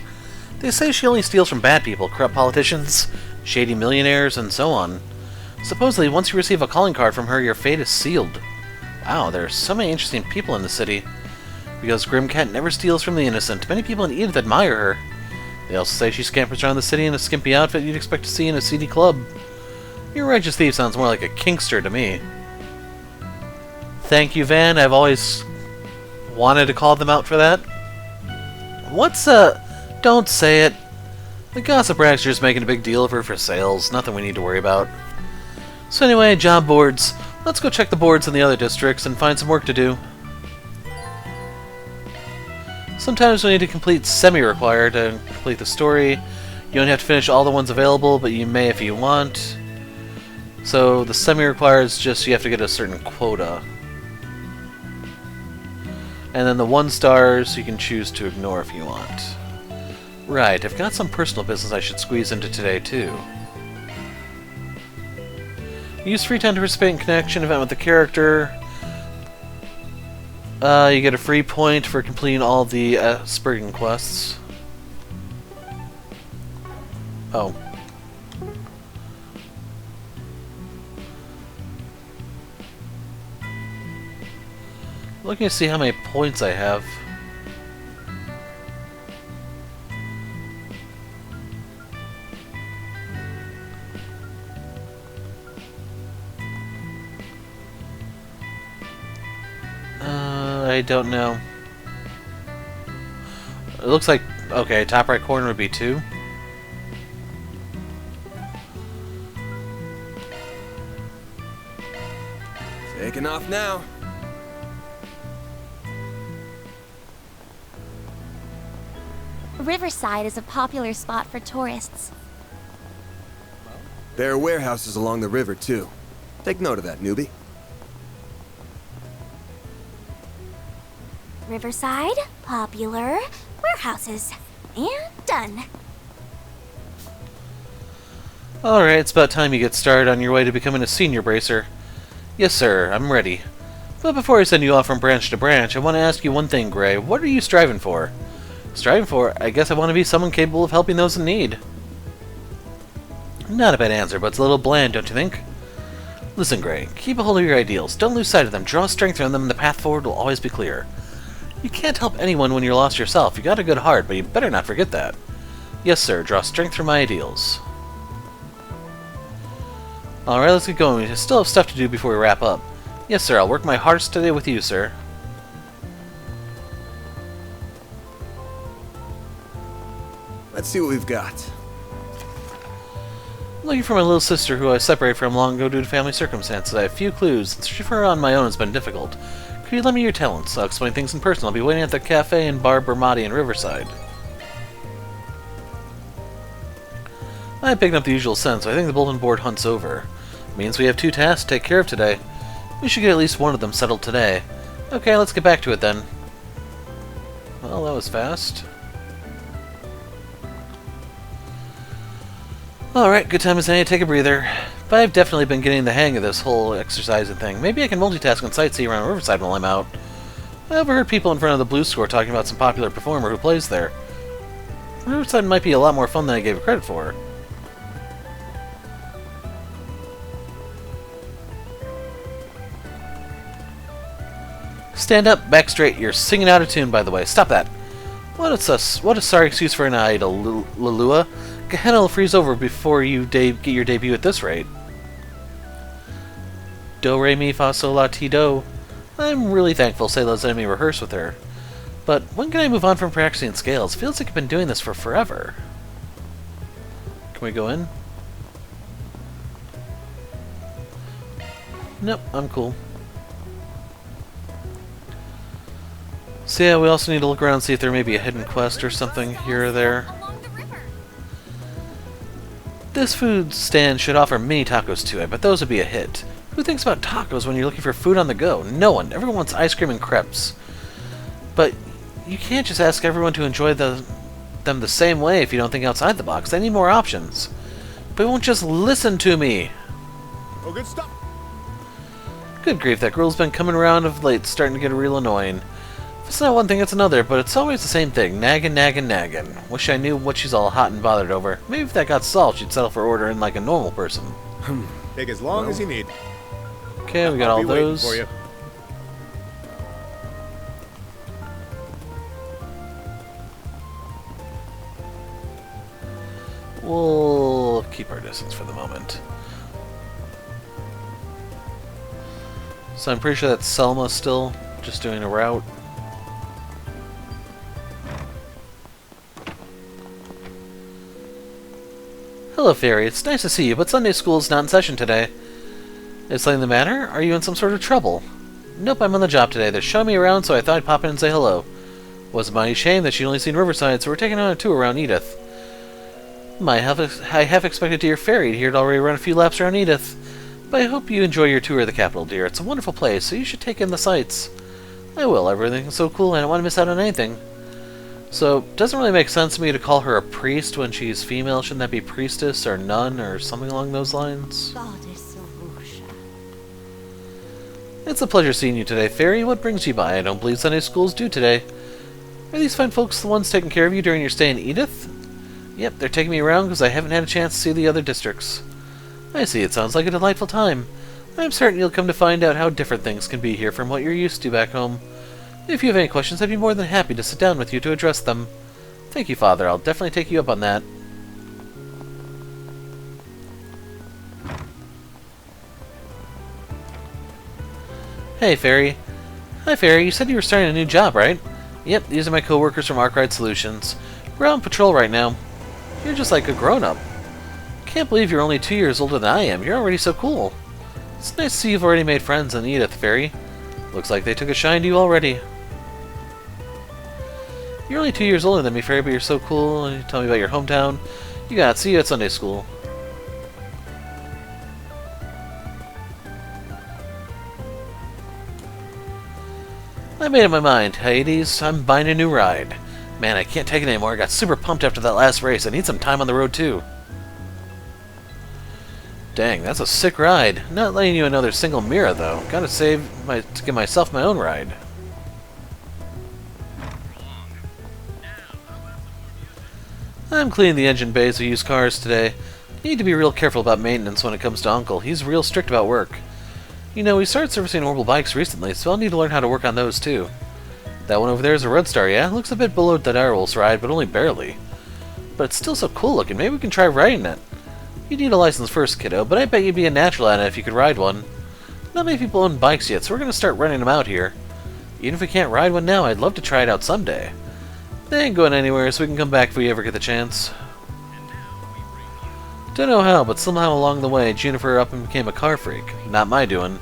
They say she only steals from bad people, corrupt politicians, shady millionaires, and so on. Supposedly, once you receive a calling card from her, your fate is sealed. Wow, there are so many interesting people in the city. Because Grimcat never steals from the innocent, many people in Edith admire her. They also say she scampers around the city in a skimpy outfit you'd expect to see in a seedy club. Your righteous thief sounds more like a kinkster to me. Thank you, Van. I've always wanted to call them out for that. Don't say it. The gossip rags are just making a big deal of her for sales. Nothing we need to worry about. So anyway, job boards. Let's go check the boards in the other districts and find some work to do. Sometimes we need to complete semi-required to complete the story. You don't have to finish all the ones available, but you may if you want. So the semi-required is just you have to get a certain quota. And then the 1 stars you can choose to ignore if you want. Right, I've got some personal business I should squeeze into today too. Use free time to participate in connection event with the character. You get a free point for completing all the Spurgeon quests. Oh. Looking to see how many points I have. I don't know. It looks like, okay, top right corner would be 2. Taking off now. Riverside is a popular spot for tourists. There are warehouses along the river, too. Take note of that, newbie. Riverside, popular, warehouses, and done. Alright, it's about time you get started on your way to becoming a senior bracer. Yes, sir, I'm ready. But before I send you off from branch to branch, I want to ask you one thing, Gray. What are you striving for? Striving for? I guess I want to be someone capable of helping those in need. Not a bad answer, but it's a little bland, don't you think? Listen, Gray, keep a hold of your ideals. Don't lose sight of them. Draw strength from them, and the path forward will always be clear. You can't help anyone when you're lost yourself. You got a good heart, but you better not forget that. Yes, sir, draw strength from my ideals. Alright, let's get going. We still have stuff to do before we wrap up. Yes, sir, I'll work my hardest today with you, sir. Let's see what we've got. Looking for my little sister, who I separated from long ago due to family circumstances. I have few clues. Searching for her on my own has been difficult. Could you lend me your talents? I'll explain things in person. I'll be waiting at the cafe in Bar Bermati in Riverside. I picked up the usual sense, so I think the bulletin board hunt's over. Means we have 2 tasks to take care of today. We should get at least one of them settled today. Okay, let's get back to it then. Well, that was fast. Alright, good time as any to take a breather. But I've definitely been getting the hang of this whole exercising thing. Maybe I can multitask and sightsee around Riverside while I'm out. I overheard people in front of the Blue Score talking about some popular performer who plays there. Riverside might be a lot more fun than I gave it credit for. Stand up, back straight. You're singing out of tune, by the way. Stop that. What a sorry excuse for an idol, Lalua. Gehenna will freeze over before you get your debut at this rate. Do, re, mi, fa, sol, la, ti, do. I'm really thankful Sayla's letting me rehearse with her. But when can I move on from practicing scales? Feels like I've been doing this for forever. Can we go in? Nope, I'm cool. So yeah, we also need to look around and see if there may be a hidden quest or something here or there. This food stand should offer mini tacos too. I bet those would be a hit. Who thinks about tacos when you're looking for food on the go? No one. Everyone wants ice cream and crepes. But you can't just ask everyone to enjoy them the same way if you don't think outside the box. They need more options. But they won't just listen to me. Oh, good stuff. Good grief, that girl's been coming around of late, starting to get real annoying. If it's not one thing, it's another, but it's always the same thing. Nagging, nagging, nagging. Wish I knew what she's all hot and bothered over. Maybe if that got solved, she'd settle for ordering like a normal person. Take as long as you need. Okay, we got all those. For you. We'll keep our distance for the moment. So I'm pretty sure that's Selma still, just doing a route. Hello, Fairy. It's nice to see you, but Sunday school is not in session today. Is something the matter? Are you in some sort of trouble? Nope, I'm on the job today. They're showing me around, so I thought I'd pop in and say hello. Was a mighty shame that she'd only seen Riverside, so we're taking on a tour around Edith. I half expected dear Fairy to hear it already run a few laps around Edith. But I hope you enjoy your tour of the capital, dear. It's a wonderful place, so you should take in the sights. I will. Everything's so cool, I don't want to miss out on anything. So, doesn't really make sense to me to call her a priest when she's female. Shouldn't that be priestess or nun or something along those lines? It's a pleasure seeing you today, Fairy. What brings you by? I don't believe Sunday schools do today. Are these fine folks the ones taking care of you during your stay in Edith? Yep, they're taking me around because I haven't had a chance to see the other districts. I see, it sounds like a delightful time. I'm certain you'll come to find out how different things can be here from what you're used to back home. If you have any questions, I'd be more than happy to sit down with you to address them. Thank you, Father. I'll definitely take you up on that. Hey, Fairy. Hi, Fairy. You said you were starting a new job, right? Yep, these are my co-workers from Arkride Solutions. We're out on patrol right now. You're just like a grown-up. Can't believe you're only 2 years older than I am. You're already so cool. It's nice to see you've already made friends in Edith, Fairy. Looks like they took a shine to you already. You're only 2 years older than me, Fairy, but you're so cool. You tell me about your hometown. You got it. See you at Sunday school. I made up my mind. Hades, I'm buying a new ride. Man, I can't take it anymore. I got super pumped after that last race. I need some time on the road, too. Dang, that's a sick ride. Not letting you another single mirror, though. Gotta to give myself my own ride. I'm cleaning the engine bays of used cars today. You need to be real careful about maintenance when it comes to Uncle. He's real strict about work. You know, we started servicing orbital bikes recently, so I'll need to learn how to work on those too. That one over there is a Roadstar, yeah? Looks a bit below the Direwolf's ride, but only barely. But it's still so cool looking, maybe we can try riding it. You'd need a license first, kiddo, but I bet you'd be a natural at it if you could ride one. Not many people own bikes yet, so we're gonna start renting them out here. Even if we can't ride one now, I'd love to try it out someday. They ain't going anywhere, so we can come back if we ever get the chance. Don't know how, but somehow along the way, Juniper up and became a car freak. Not my doing.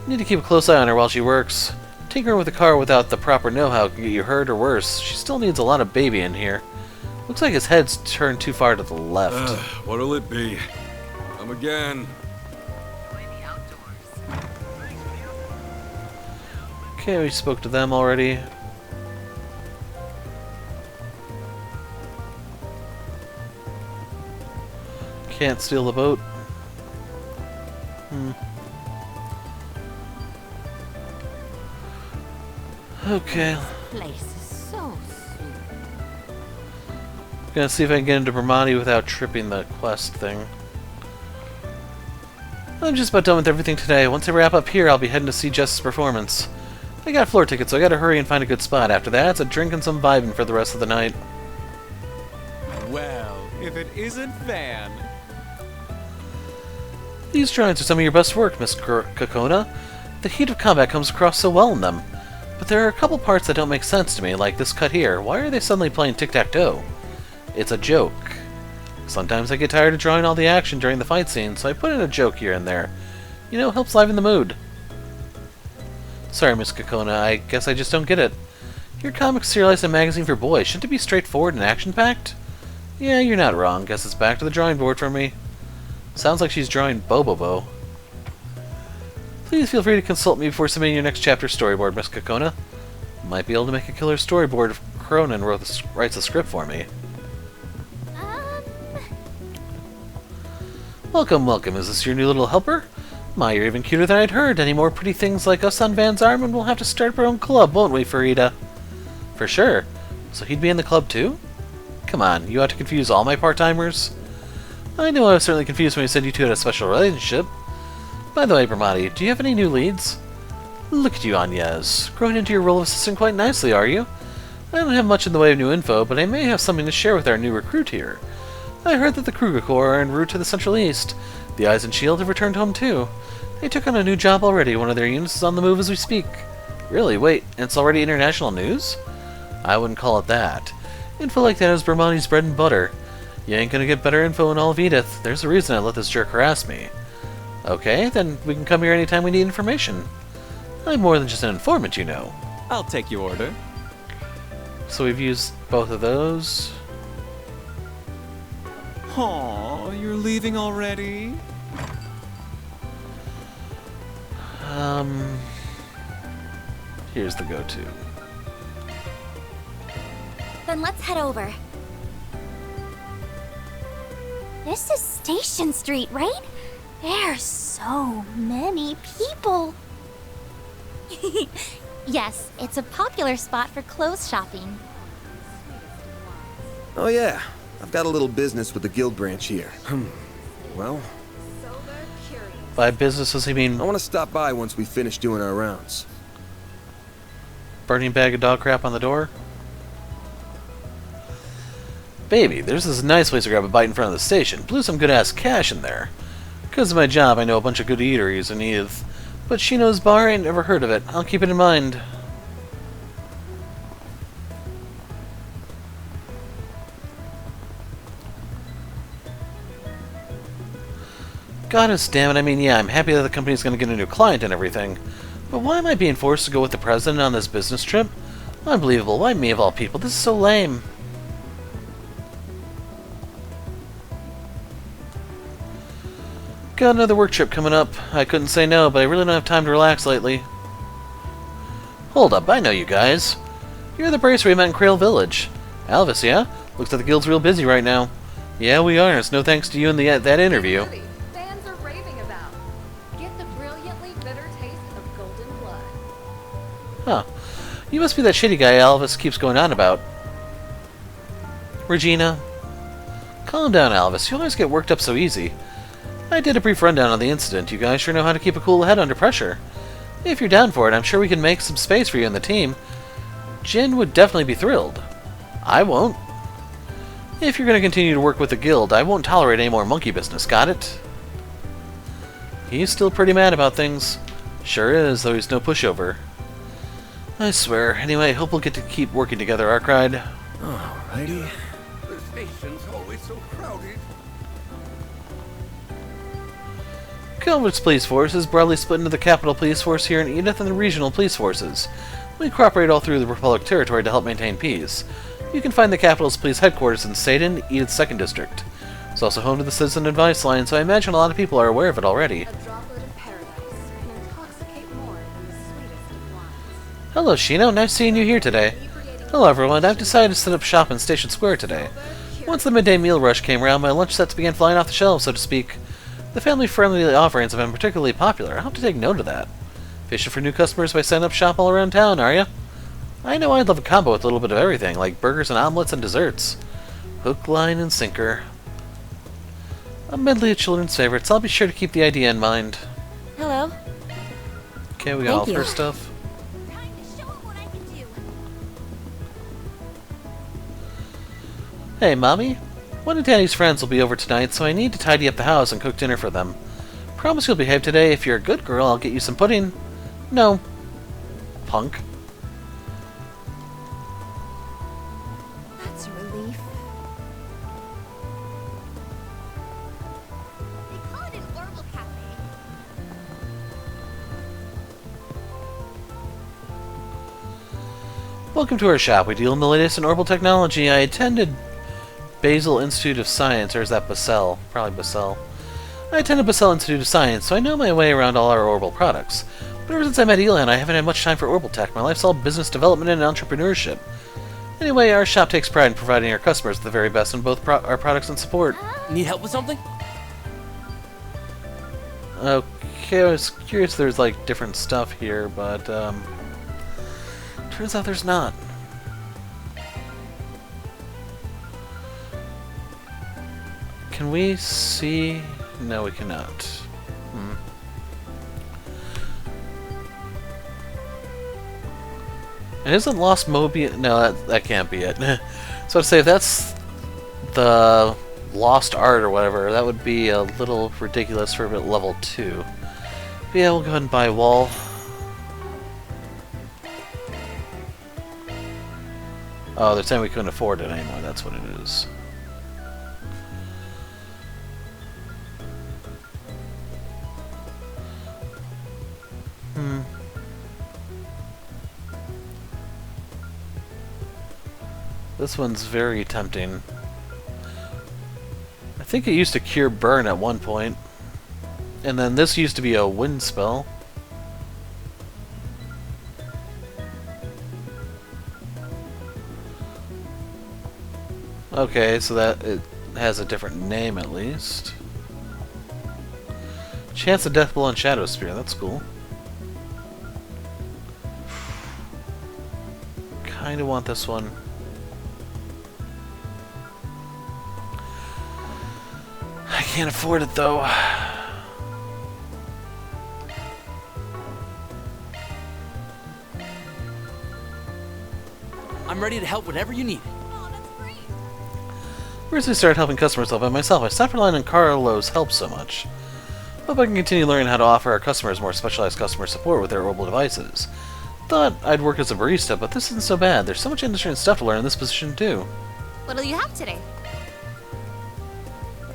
Need to keep a close eye on her while she works. Tinkering with a car without the proper know-how can get you hurt or worse. She still needs a lot of baby in here. Looks like his head's turned too far to the left. What'll it be? Come again. Okay, we spoke to them already. Can't steal the boat. Okay. Place is so sweet. Gonna see if I can get into Bramati without tripping the quest thing. I'm just about done with everything today. Once I wrap up here, I'll be heading to see Jess's performance. I got floor tickets, so I gotta hurry and find a good spot. After that, it's a drink and some vibing for the rest of the night. Well, if it isn't Van. These drawings are some of your best work, Miss Kokona. The heat of combat comes across so well in them. But there are a couple parts that don't make sense to me, like this cut here. Why are they suddenly playing tic-tac-toe? It's a joke. Sometimes I get tired of drawing all the action during the fight scene, so I put in a joke here and there. You know, helps liven the mood. Sorry, Miss Kokona, I guess I just don't get it. Your comic's serialized a magazine for boys. Shouldn't it be straightforward and action-packed? Yeah, you're not wrong. Guess it's back to the drawing board for me. Sounds like she's drawing Bobobo. Please feel free to consult me before submitting your next chapter storyboard, Miss Kokona. Might be able to make a killer storyboard if Cronin writes a script for me. Welcome, welcome. Is this your new little helper? My, you're even cuter than I'd heard. Any more pretty things like us on Van's arm and we'll have to start up our own club, won't we, Farida? For sure. So he'd be in the club too? Come on, you ought to confuse all my part-timers. I know I was certainly confused when you said you two had a special relationship. By the way, Bramati, do you have any new leads? Look at you, Agnes. Growing into your role of assistant quite nicely, are you? I don't have much in the way of new info, but I may have something to share with our new recruit here. I heard that the Kruger Corps are en route to the Central East. The Eyes and Shield have returned home too. They took on a new job already. One of their units is on the move as we speak. Really? Wait, it's already international news? I wouldn't call it that. Info like that is Bramati's bread and butter. You ain't gonna get better info in all of Edith. There's a reason I let this jerk harass me. Okay, then we can come here anytime we need information. I'm more than just an informant, you know. I'll take your order. So we've used both of those. Aw, you're leaving already? Here's the go-to. Then let's head over. This is Station Street, right? There's so many people. Yes, it's a popular spot for clothes shopping. Oh yeah, I've got a little business with the guild branch here. Well, by business does he mean I want to stop by once we finish doing our rounds. burning bag of dog crap on the door? Baby, there's this nice place to grab a bite in front of the station. Blew some good-ass cash in there. Because of my job, I know a bunch of good eateries in Edith. But Shino's Bar, I ain't never heard of it. I'll keep it in mind. Goddess damn it, I mean, yeah, I'm happy that the company's gonna get a new client and everything. But why am I being forced to go with the president on this business trip? Unbelievable. Why me of all people? This is so lame. Got another work trip coming up. I couldn't say no, but I really don't have time to relax lately. Hold up, I know you guys. You're the bracer we met in Crail Village. Alvis, yeah? Looks like the guild's real busy right now. Yeah, we are. It's no thanks to you and that interview. Fans are raving about. Get the brilliantly bitter taste of golden blood. Huh. You must be that shitty guy Alvis keeps going on about. Regina. Calm down, Alvis. You always get worked up so easy. I did a brief rundown on the incident. You guys sure know how to keep a cool head under pressure. If you're down for it, I'm sure we can make some space for you in the team. Jin would definitely be thrilled. I won't. If you're going to continue to work with the guild, I won't tolerate any more monkey business, got it? He's still pretty mad about things. Sure is, though he's no pushover. I swear. Anyway, I hope we'll get to keep working together, Arkride. Alrighty. The station's always so crowded. Kelwood's police force is broadly split into the Capital Police Force here in Edith and the Regional Police Forces. We cooperate all through the Republic territory to help maintain peace. You can find the Capital's police headquarters in Satan, Edith's 2nd District. It's also home to the Citizen Advice Line, so I imagine a lot of people are aware of it already. A droplet of paradise can intoxicate more than the sweetest of wines. Hello, Shino. Nice seeing you here today. Hello, everyone. I've decided to set up shop in Station Square today. Once the midday meal rush came around, my lunch sets began flying off the shelves, so to speak. The family-friendly offerings have been particularly popular. I'll have to take note of that. Fishing for new customers by setting up shop all around town, are ya? I know I'd love a combo with a little bit of everything, like burgers and omelets and desserts. Hook, line, and sinker. A medley of children's favorites. I'll be sure to keep the idea in mind. Hello. Okay, we got all of her stuff. Hey, Mommy. One of Daddy's friends will be over tonight, so I need to tidy up the house and cook dinner for them. Promise you'll behave today. If you're a good girl, I'll get you some pudding. No. Punk. That's a relief. They call it an Orbital Cafe. Welcome to our shop. We deal in the latest in orbital technology. I attended Basel Institute of Science, or is that Basel? Probably Basel. I attended Basel Institute of Science, so I know my way around all our orbital products. But ever since I met Elan, I haven't had much time for orbital tech. My life's all business development and entrepreneurship. Anyway, our shop takes pride in providing our customers the very best in both our products and support. Need help with something? Okay, I was curious if there's like different stuff here, but turns out there's not. Can we see? No, we cannot. And isn't Lost Mobius? No, that can't be it. So I'd say if that's the Lost Art or whatever, that would be a little ridiculous for level 2. But yeah, we'll go ahead and buy a wall. Oh, they're saying we couldn't afford it anymore. That's what it is. This one's very tempting. I think it used to cure burn at one point. And then this used to be a wind spell. Okay, so that it has a different name at least. Chance of Death Blow on Shadow Spear, that's cool. Kinda want this one. I can't afford it though. I'm ready to help whenever you need it. Recently started helping customers all by myself. I stopped relying on Carlo's help so much. Hope I can continue learning how to offer our customers more specialized customer support with their orbital devices. Thought I'd work as a barista, but this isn't so bad. There's so much industry and stuff to learn in this position too. What'll you have today?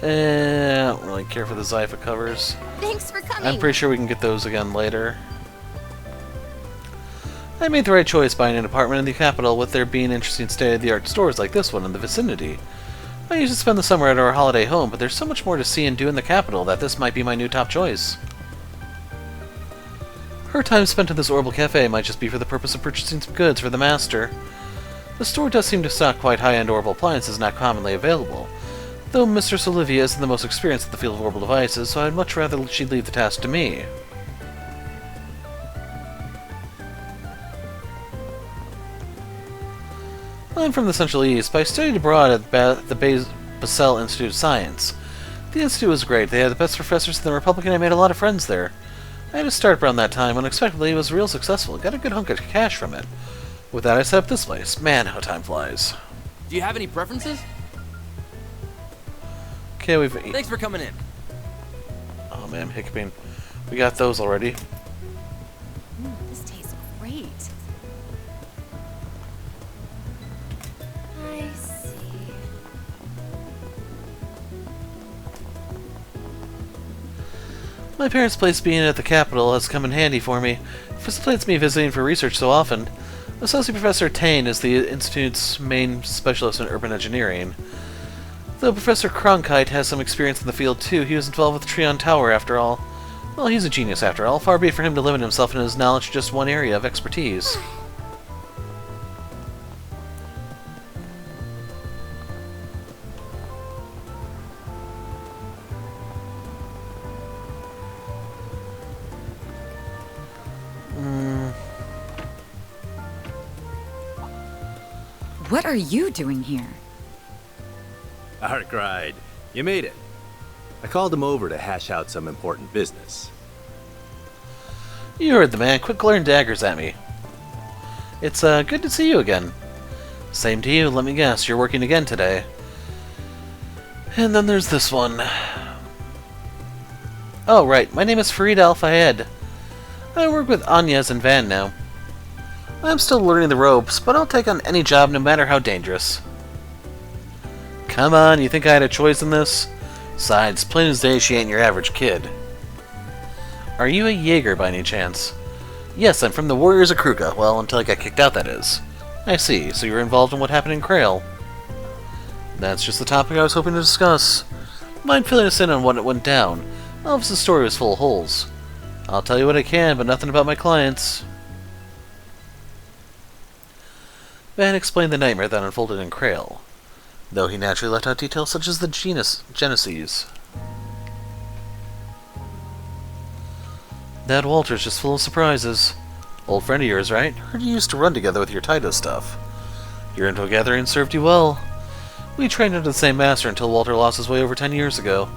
I don't really care for the Zypha covers. Thanks for coming. I'm pretty sure we can get those again later. I made the right choice buying an apartment in the capital, with there being interesting state-of-the-art stores like this one in the vicinity. I usually spend the summer at our holiday home, but there's so much more to see and do in the capital that this might be my new top choice. Her time spent in this Orbital Cafe might just be for the purpose of purchasing some goods for the Master. The store does seem to stock quite high-end Orbital appliances not commonly available, though Mistress Olivia isn't the most experienced in the field of Orbital devices, so I'd much rather she'd leave the task to me. I'm from the Central East, but I studied abroad at the Basel Institute of Science. The institute was great. They had the best professors in the Republic, and I made a lot of friends there. I had a start around that time. Unexpectedly, it was real successful. Got a good hunk of cash from it. With that, I set up this place. Man, how time flies. Do you have any preferences? Okay, we've... Thanks for coming in. Oh man, I'm hiccuping. We got those already. This tastes great. I see. My parents' place being at the capital has come in handy for me. It facilitates me visiting for research so often. Associate Professor Tane is the Institute's main specialist in urban engineering. Though Professor Cronkite has some experience in the field too, he was involved with Trion Tower after all. Well, he's a genius after all. Far be it for him to limit himself in his knowledge to just one area of expertise. What are you doing here? Arkride, you made it. I called him over to hash out some important business. You heard the man. Quit glaring daggers at me. It's good to see you again. Same to you. Let me guess, you're working again today. And then there's this one. Oh, right. My name is Farid Al-Fayed. I work with Agnes and Van now. I'm still learning the ropes, but I'll take on any job no matter how dangerous. Come on, you think I had a choice in this? Besides, plain as day, she ain't your average kid. Are you a Jaeger by any chance? Yes, I'm from the Warriors of Kruka. Well, until I got kicked out, that is. I see, so you were involved in what happened in Krail. That's just the topic I was hoping to discuss. Mind filling us in on what went down? Elvis' story was full of holes. I'll tell you what I can, but nothing about my clients. Van explained the nightmare that unfolded in Krail, though he naturally left out details such as the Genesis. That Walter's just full of surprises. Old friend of yours, right? Heard you used to run together with your Taito stuff. Your info gathering served you well. We trained under the same master until Walter lost his way over 10 years ago.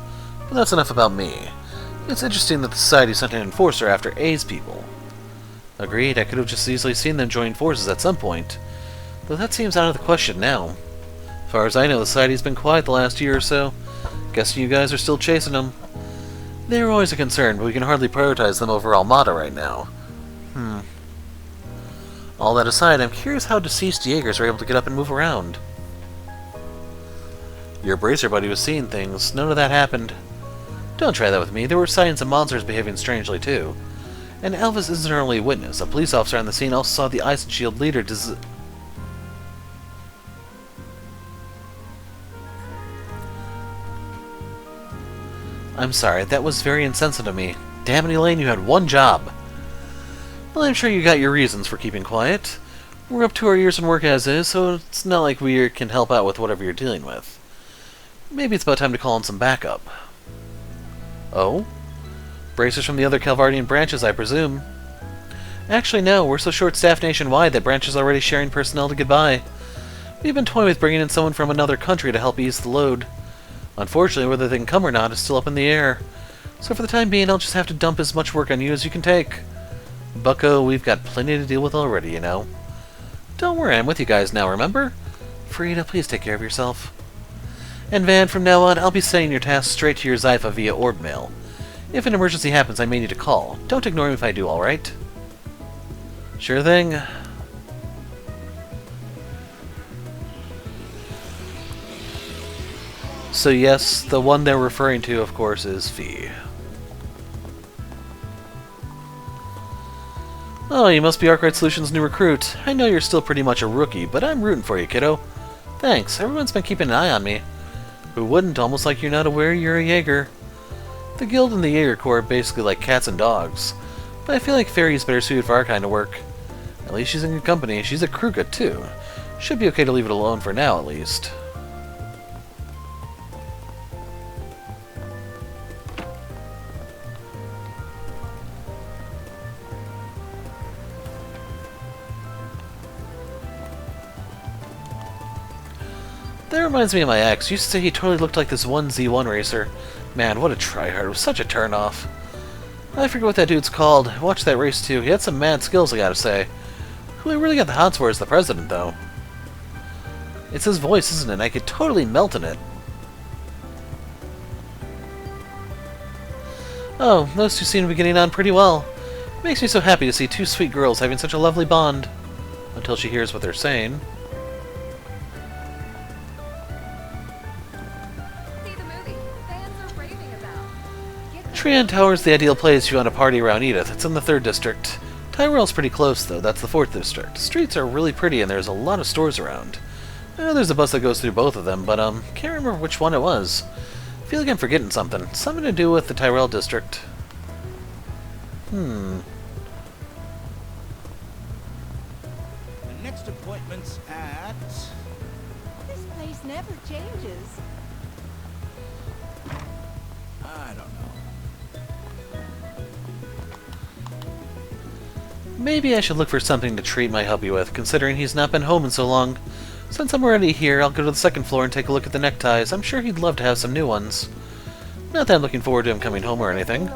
But that's enough about me. It's interesting that the Society sent an enforcer after A's people. Agreed, I could have just easily seen them join forces at some point. Though that seems out of the question now. As far as I know, the Society's been quiet the last year or so. Guessing you guys are still chasing them. They were always a concern, but we can hardly prioritize them over Almada right now. All that aside, I'm curious how deceased Jaegers are able to get up and move around. Your bracer buddy was seeing things. None of that happened. Don't try that with me. There were signs of monsters behaving strangely, too. And Elvis isn't our only witness. A police officer on the scene also saw the Ice and Shield leader I'm sorry, that was very insensitive of me. Damn it, Elaine, you had one job. Well, I'm sure you got your reasons for keeping quiet. We're up to our ears in work as is, so it's not like we can help out with whatever you're dealing with. Maybe it's about time to call in some backup. Oh? Bracers from the other Calvardian branches, I presume. Actually, no, we're so short-staffed nationwide that branches are already sharing personnel to get by. We've been toying with bringing in someone from another country to help ease the load. Unfortunately, whether they can come or not is still up in the air. So for the time being, I'll just have to dump as much work on you as you can take. Bucko, we've got plenty to deal with already, you know. Don't worry, I'm with you guys now, remember? Frida, please take care of yourself. And Van, from now on, I'll be sending your tasks straight to your Zypha via orb mail. If an emergency happens, I may need to call. Don't ignore me if I do, alright? Sure thing. So yes, the one they're referring to, of course, is Fee. Oh, you must be Arkwright Solutions' new recruit. I know you're still pretty much a rookie, but I'm rooting for you, kiddo. Thanks, everyone's been keeping an eye on me. Who wouldn't? Almost like you're not aware you're a Jaeger. The Guild and the Jaeger Corps are basically like cats and dogs, but I feel like Fairy's better suited for our kind of work. At least she's in good company. She's a Kruga, too. Should be okay to leave it alone for now, at least. That reminds me of my ex. Used to say he totally looked like this one Z1 racer. Man, what a tryhard. It was such a turnoff. I forget what that dude's called. I watched that race too. He had some mad skills, I gotta say. Who I really got the hots for is the president, though. It's his voice, isn't it? I could totally melt in it. Oh, those two seem to be getting on pretty well. It makes me so happy to see two sweet girls having such a lovely bond. Until she hears what they're saying. Trian Tower's the ideal place if you want to party around Edith. It's in the 3rd district. Tyrell's pretty close, though. That's the 4th district. Streets are really pretty, and there's a lot of stores around. I know there's a bus that goes through both of them, but, can't remember which one it was. I feel like I'm forgetting something. Something to do with the Tyrell district. The next appointment's at... This place never changes. I don't know. Maybe I should look for something to treat my hubby with, considering he's not been home in so long. Since I'm already here, I'll go to the 2nd floor and take a look at the neckties. I'm sure he'd love to have some new ones. Not that I'm looking forward to him coming home or anything.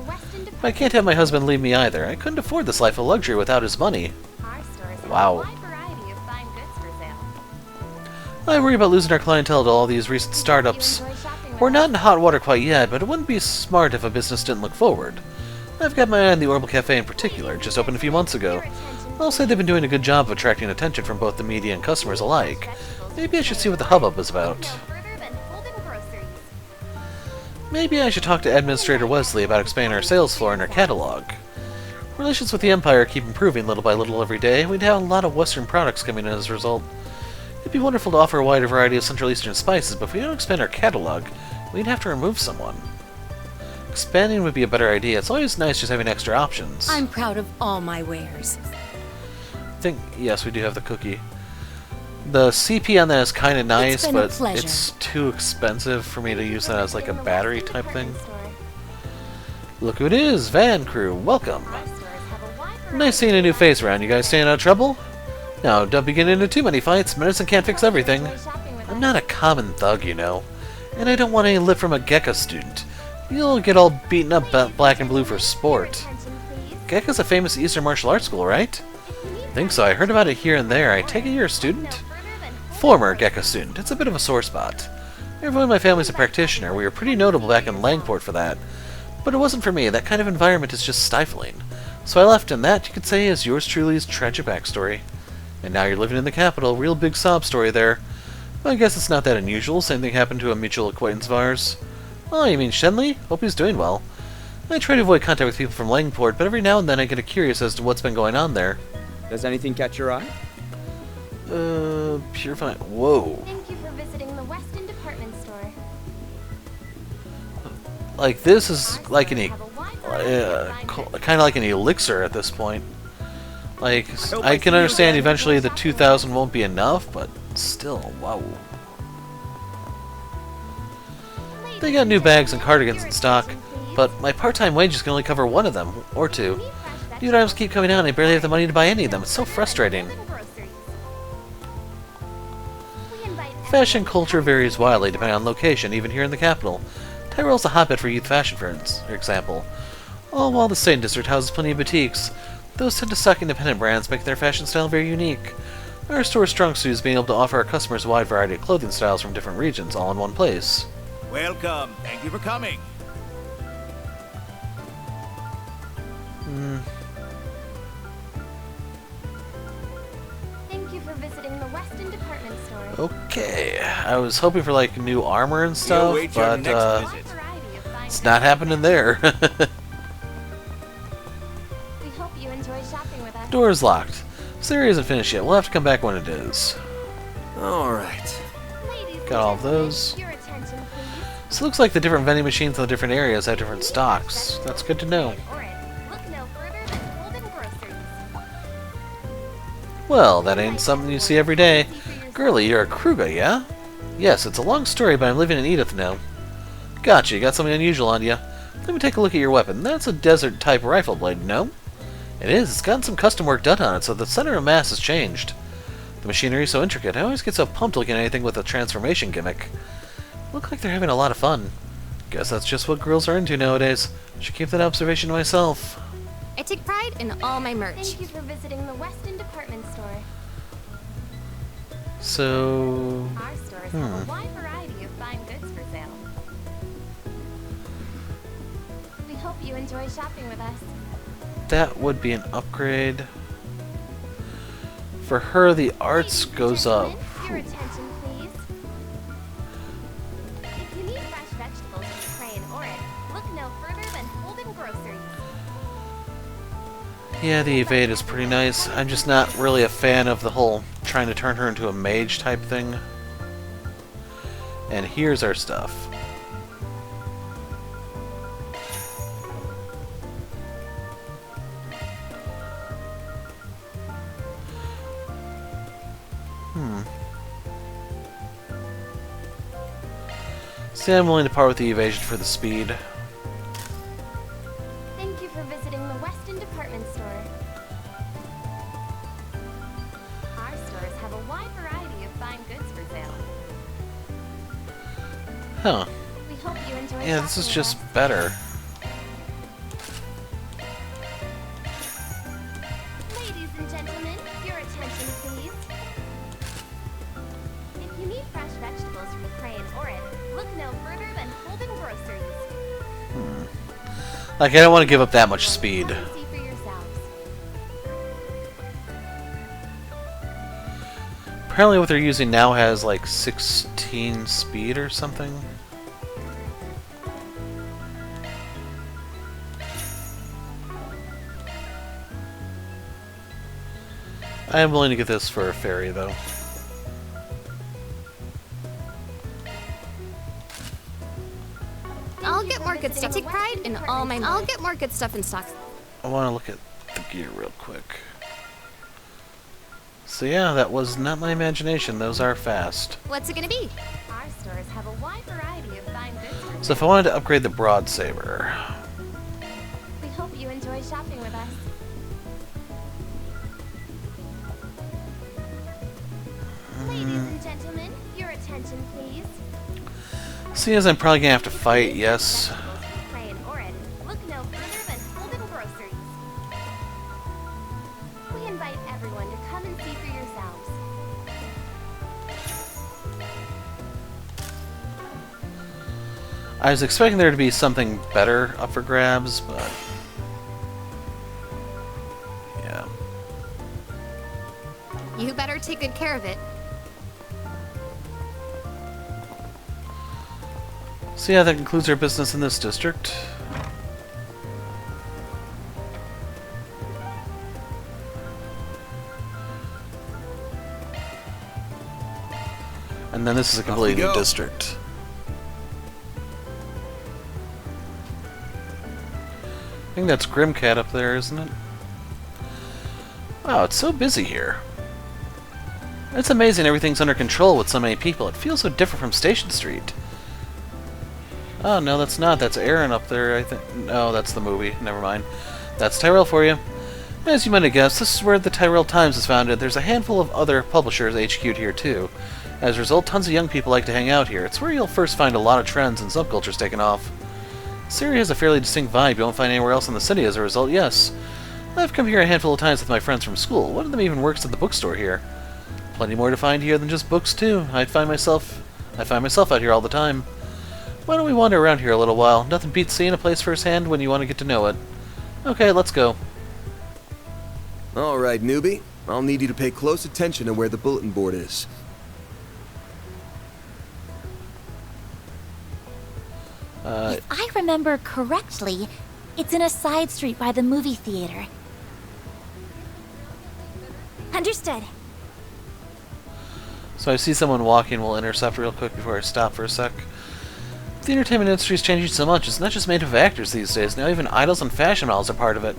But I can't have my husband leave me either. I couldn't afford this life of luxury without his money. Wow. I worry about losing our clientele to all these recent startups. We're not in hot water quite yet, but it wouldn't be smart if a business didn't look forward. I've got my eye on the Orbital Cafe in particular, just opened a few months ago. I'll say they've been doing a good job of attracting attention from both the media and customers alike. Maybe I should see what the hubbub is about. Maybe I should talk to Administrator Wesley about expanding our sales floor and our catalog. Relations with the Empire keep improving little by little every day. We'd have a lot of Western products coming in as a result. It'd be wonderful to offer a wider variety of Central Eastern spices, but if we don't expand our catalog, we'd have to remove someone. Expanding would be a better idea. It's always nice just having extra options. I'm proud of all my wares. I think, yes, we do have the cookie. The CP on that is kind of nice, but it's too expensive for me to use that as like a battery type thing. Look who it is! Van Crew, welcome! Nice seeing a new face around. You guys staying out of trouble? No, don't be getting into too many fights. Medicine can't fix everything. I'm not a common thug, you know. And I don't want any lip from a Gekka student. You'll get all beaten up black and blue for sport. Gekka's a famous Eastern martial arts school, right? I think so. I heard about it here and there. I take it you're a student? Former Gekka student. It's a bit of a sore spot. Everyone in my family's a practitioner. We were pretty notable back in Langport for that. But it wasn't for me. That kind of environment is just stifling. So I left, and that, you could say, is yours truly's tragic backstory. And now you're living in the capital. Real big sob story there. Well, I guess it's not that unusual. Same thing happened to a mutual acquaintance of ours. Oh, you mean Shenley? Hope he's doing well. I try to avoid contact with people from Langport, but every now and then I get curious as to what's been going on there. Does anything catch your eye? Purifying. Whoa. Thank you for visiting the Weston department store. Like, this is like an kind of like an elixir at this point. Like, I can understand eventually the 2,000 won't be enough, but still, wow. They got new bags and cardigans in stock, but my part-time wages can only cover one of them, or two. New items keep coming out and I barely have the money to buy any of them. It's so frustrating. Fashion culture varies wildly depending on location, even here in the capital. Tyrell's a hotbed for youth fashion, for example. All while the Satan District houses plenty of boutiques. Those tend to stock independent brands, making their fashion style very unique. Our store's strong suit is being able to offer our customers a wide variety of clothing styles from different regions, all in one place. Welcome. Thank you for coming. Thank you for visiting the Weston department store. Okay, I was hoping for like new armor and stuff, but We it's not happening there. hope you enjoy shopping with us. Door's locked. Siri isn't finished yet. We'll have to come back when it is. Alright. Got all of those. Your attention, please. So it looks like the different vending machines in the different areas have different stocks. That's good to know. Look no further than Holden Groceries. Well, that ain't something you see every day. Girlie, you're a Kruger, yeah? Yes, it's a long story, but I'm living in Edith now. Gotcha, you got something unusual on you. Let me take a look at your weapon. That's a desert-type rifle blade, no? It is. It's gotten some custom work done on it, so the center of mass has changed. The machinery is so intricate. I always get so pumped looking at anything with a transformation gimmick. Look like they're having a lot of fun. Guess that's just what girls are into nowadays. Should keep that observation to myself. I take pride in all my merch. Thank you for visiting the Weston department store. So... Our stores have a wide variety of fine goods for sale. We hope you enjoy shopping with us. That would be an upgrade. For her, the arts goes up. Your attention, please. If you need fresh vegetables from Cray and Orin, look no further than Holden Groceries. Yeah, the evade is pretty nice. I'm just not really a fan of the whole trying to turn her into a mage type thing. And here's our stuff. See, I'm willing to part with the evasion for the speed. Thank you for visiting the Weston department store. Our stores have a wide variety of fine goods for sale. Huh. We hope you enjoy Yeah, this is shopping just with us. better. Ladies and gentlemen, your attention, please. If you need fresh vegetables from Cray and Orin, look no further than Holden Groceries. Like, I don't want to give up that much speed. Come and see for yourselves. Apparently what they're using now has like 16 speed or something. I am willing to get this for a fairy though. I'll get more good stuff. I take pride in all my. I'll get more good stuff in stock. I want to look at the gear real quick. So yeah, that was not my imagination. Those are fast. What's it gonna be? Our stores have a wide variety of fine goods. So if I wanted to upgrade the broad saber, We hope you enjoy shopping with us. Ladies and gentlemen, your attention, please. seeing as I'm probably gonna have to fight, yes. Cray and Orin, look no further than Holden Groceries. We invite everyone to come and see for yourselves. I was expecting there to be something better up for grabs, but yeah. You better take good care of it. So yeah, that concludes our business in this district. And then this is a completely new district. I think that's Grimcat up there, isn't it? Wow, it's so busy here. It's amazing everything's under control with so many people. It feels so different from Station Street. Oh, no, that's not. That's Aaron up there, I think. No, that's the movie. Never mind. That's Tyrell for you. As you might have guessed, this is where the Tyrell Times is founded. There's a handful of other publishers HQ'd here, too. As a result, tons of young people like to hang out here. It's where you'll first find a lot of trends and subcultures taking off. This area has a fairly distinct vibe you won't find anywhere else in the city as a result, yes. I've come here a handful of times with my friends from school. One of them even works at the bookstore here. Plenty more to find here than just books, too. I find myself out here all the time. Why don't we wander around here a little while? Nothing beats seeing a place firsthand when you want to get to know it. Okay, let's go. Alright, newbie. I'll need you to pay close attention to where the bulletin board is. If I remember correctly, it's in a side street by the movie theater. Understood. So I see someone walking, we'll intercept real quick before I stop for a sec. The entertainment industry is changing so much, it's not just made up of actors these days, now even idols and fashion models are part of it.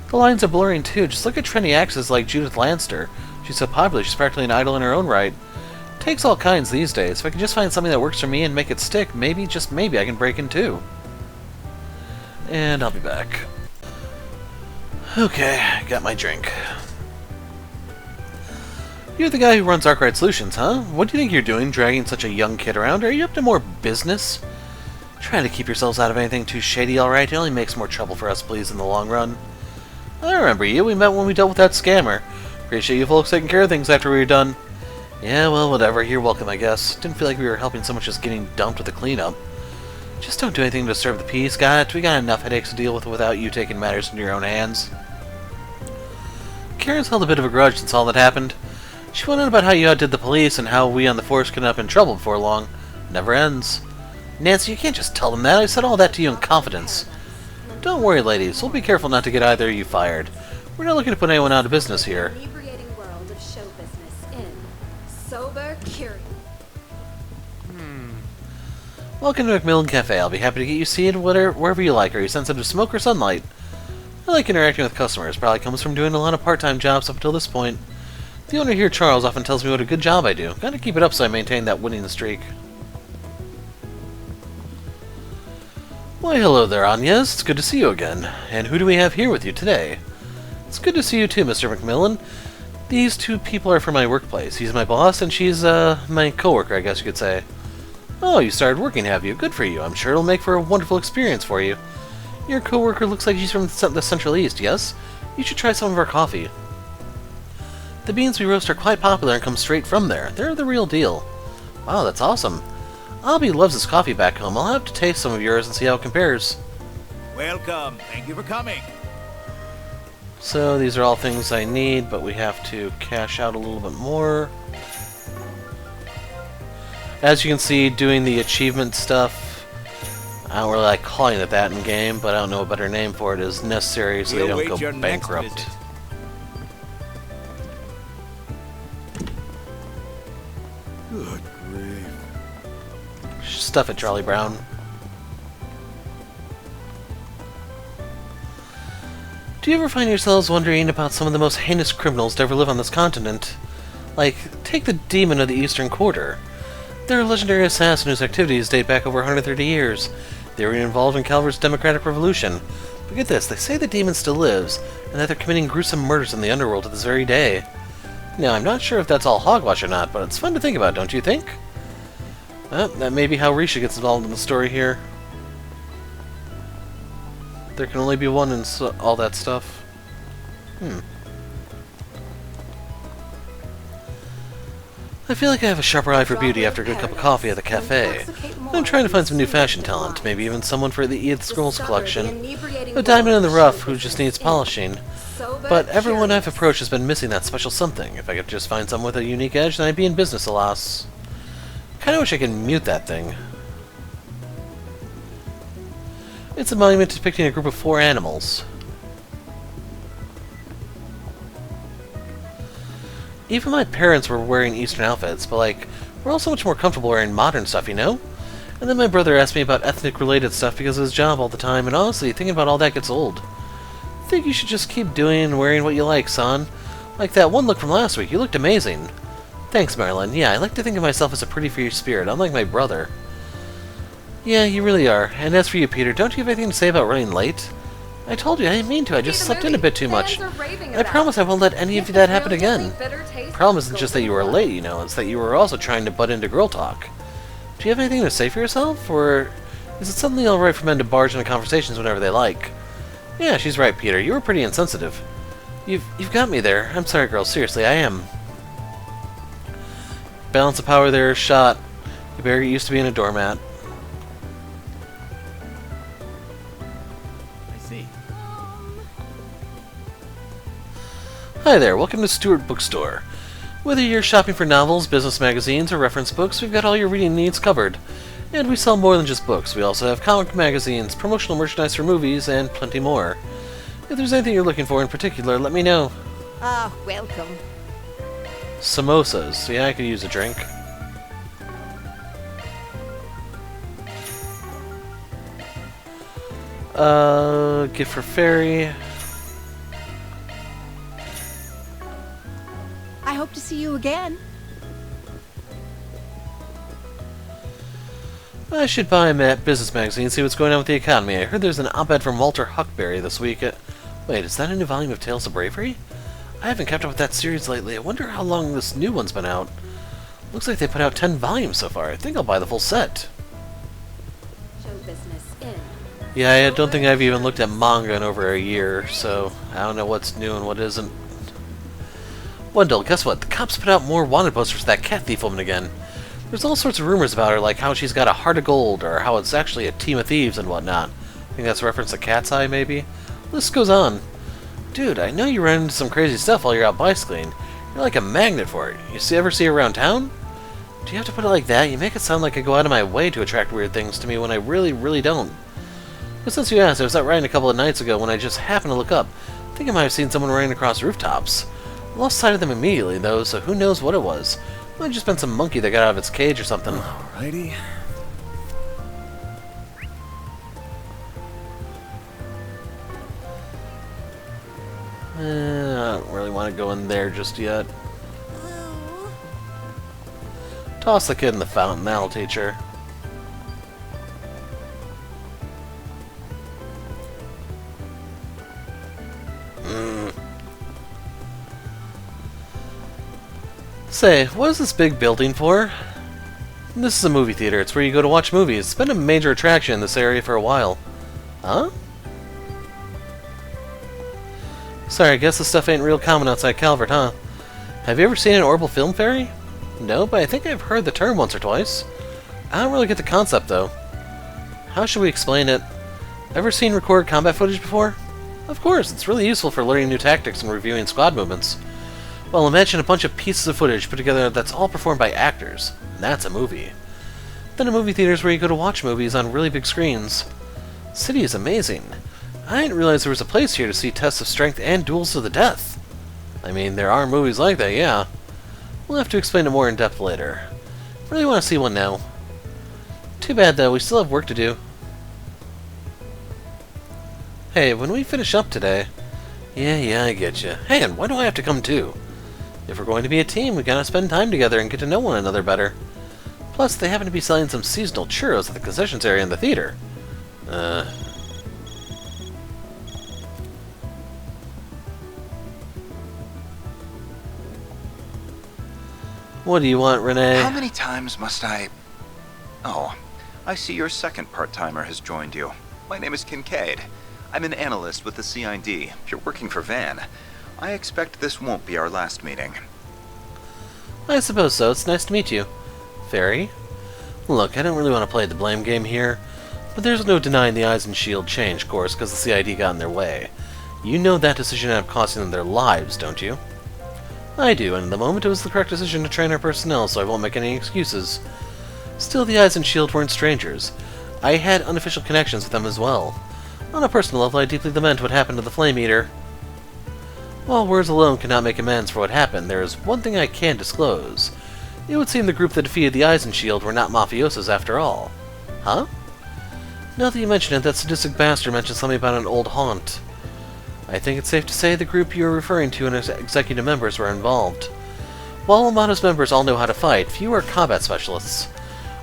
The lines are blurring too, just look at trendy actresses like Judith Lanster. She's so popular, she's practically an idol in her own right. It takes all kinds these days. If I can just find something that works for me and make it stick, maybe, just maybe, I can break in too. And I'll be back. Okay, got my drink. You're the guy who runs Arkwright Solutions, huh? What do you think you're doing, dragging such a young kid around? Are you up to more business? Trying to keep yourselves out of anything too shady, alright? It only makes more trouble for us, please, in the long run. I remember you. We met when we dealt with that scammer. Appreciate you folks taking care of things after we were done. Yeah, well, whatever. You're welcome, I guess. Didn't feel like we were helping so much as getting dumped with the cleanup. Just don't do anything to disturb the peace, got it? We got enough headaches to deal with without you taking matters into your own hands. Karen's held a bit of a grudge since all that happened. She went on about how you outdid the police and how we on the force could end up in trouble before long. Never ends. Nancy, you can't just tell them that. I said all that to you in confidence. Don't worry, ladies. We'll be careful not to get either of you fired. We're not looking to put anyone out of business here. Inebriating world of show business in Sober Curie. Welcome to Macmillan Cafe. I'll be happy to get you seated wherever you like. Are you sensitive to smoke or sunlight? I like interacting with customers. Probably comes from doing a lot of part-time jobs up until this point. The owner here, Charles, often tells me what a good job I do. Gotta keep it up so I maintain that winning streak. Why, hello there, Agnes. It's good to see you again. And who do we have here with you today? It's good to see you too, Mr. Macmillan. These two people are from my workplace. He's my boss, and she's, my coworker, I guess you could say. Oh, you started working, have you? Good for you. I'm sure it'll make for a wonderful experience for you. Your coworker looks like she's from the Central East, yes? You should try some of our coffee. The beans we roast are quite popular and come straight from there. They're the real deal. Wow, that's awesome. Albie loves his coffee back home. I'll have to taste some of yours and see how it compares. Welcome. Thank you for coming. So these are all things I need, but we have to cash out a little bit more. As you can see, doing the achievement stuff, I don't really like calling it that in game, but I don't know a better name for it, is necessary so they don't go bankrupt. Good grief. Stuff it, Charlie Brown. Do you ever find yourselves wondering about some of the most heinous criminals to ever live on this continent? Like, take the Demon of the Eastern Quarter. They're a legendary assassin whose activities date back over 130 years. They were involved in Calvert's democratic revolution. But get this, they say the demon still lives, and that they're committing gruesome murders in the underworld to this very day. Now, I'm not sure if that's all hogwash or not, but it's fun to think about, don't you think? Well, that may be how Risha gets involved in the story here. There can only be one in all that stuff. I feel like I have a sharper eye for beauty after a good cup of coffee at the cafe. I'm trying to find some new fashion talent, maybe even someone for the Edith Scrolls collection. A diamond in the rough who just needs polishing. But everyone I've approached has been missing that special something. If I could just find someone with a unique edge, then I'd be in business, alas. Kinda wish I could mute that thing. It's a monument depicting a group of 4 animals. Even my parents were wearing Eastern outfits, but like, we're all so much more comfortable wearing modern stuff, you know? And then my brother asked me about ethnic-related stuff because of his job all the time, and honestly, thinking about all that gets old. I think you should just keep doing and wearing what you like, son. Like that one look from last week, you looked amazing. Thanks, Marilyn. Yeah, I like to think of myself as a pretty free spirit, unlike my brother. Yeah, you really are. And as for you, Peter, don't you have anything to say about running late? I told you, I didn't mean to. I just slept in a bit too much. I promise I won't let any of that happen again. The problem isn't just that you were late, you know, it's that you were also trying to butt into girl talk. Do you have anything to say for yourself, or is it suddenly alright for men to barge into conversations whenever they like? Yeah, she's right, Peter. You were pretty insensitive. You've got me there. I'm sorry, girls. Seriously, I am. Balance of power there, shot. You better get used to being a doormat. Hi there, welcome to Stewart Bookstore. Whether you're shopping for novels, business magazines, or reference books, we've got all your reading needs covered. And we sell more than just books. We also have comic magazines, promotional merchandise for movies, and plenty more. If there's anything you're looking for in particular, let me know. Ah, welcome. Samosas. Yeah, I could use a drink. Gift for Fairy. I hope to see you again. I should buy a business magazine, see what's going on with the economy. I heard there's an op-ed from Walter Huckberry this week. Wait, is that a new volume of Tales of Bravery? I haven't kept up with that series lately. I wonder how long this new one's been out. Looks like they put out 10 volumes so far. I think I'll buy the full set. Show business in. Yeah, I don't think I've even looked at manga in over a year, so I don't know what's new and what isn't. Wendell, guess what? The cops put out more wanted posters for that cat thief woman again. There's all sorts of rumors about her, like how she's got a heart of gold, or how it's actually a team of thieves and whatnot. I think that's a reference to Cat's Eye, maybe? List goes on. Dude, I know you run into some crazy stuff while you're out bicycling. You're like a magnet for it. Ever see her around town? Do you have to put it like that? You make it sound like I go out of my way to attract weird things to me when I really, really don't. But since you asked, I was out riding a couple of nights ago when I just happened to look up. I think I might have seen someone running across rooftops. I lost sight of them immediately, though, so who knows what it was. It might have just been some monkey that got out of its cage or something. Alrighty. I don't really want to go in there just yet. Toss the kid in the fountain, that'll teach her. Say, what is this big building for? This is a movie theater. It's where you go to watch movies. It's been a major attraction in this area for a while. Huh? Sorry, I guess this stuff ain't real common outside Calvert, huh? Have you ever seen an orbital film fairy? No, but I think I've heard the term once or twice. I don't really get the concept, though. How should we explain it? Ever seen recorded combat footage before? Of course, it's really useful for learning new tactics and reviewing squad movements. Well, imagine a bunch of pieces of footage put together that's all performed by actors. That's a movie. Then a movie theater is where you go to watch movies on really big screens. City is amazing. I didn't realize there was a place here to see tests of strength and duels to the death. I mean, there are movies like that, yeah. We'll have to explain it more in depth later. Really want to see one now. Too bad, though. We still have work to do. Hey, when we finish up today... Yeah, I get you. Hey, and why do I have to come too? If we're going to be a team, we gotta spend time together and get to know one another better. Plus, they happen to be selling some seasonal churros at the concessions area in the theater. What do you want, Renee? How many times must I... Oh, I see your second part-timer has joined you. My name is Kincaid. I'm an analyst with the CID. You're working for Van. I expect this won't be our last meeting. I suppose so. It's nice to meet you. Fairy? Look, I don't really want to play the blame game here, but there's no denying the Eyes and Shield changed course because the CID got in their way. You know that decision ended up costing them their lives, don't you? I do, and at the moment it was the correct decision to train our personnel, so I won't make any excuses. Still, the Eyes and Shield weren't strangers. I had unofficial connections with them as well. On a personal level, I deeply lament what happened to the Flame Eater. While words alone cannot make amends for what happened, there is one thing I can disclose. It would seem the group that defeated the Eyes and Shield were not mafiosos after all. Huh? Now that you mention it, that sadistic bastard mentioned something about an old haunt. I think it's safe to say the group you are referring to and its executive members were involved. While Amato's members all know how to fight, few are combat specialists.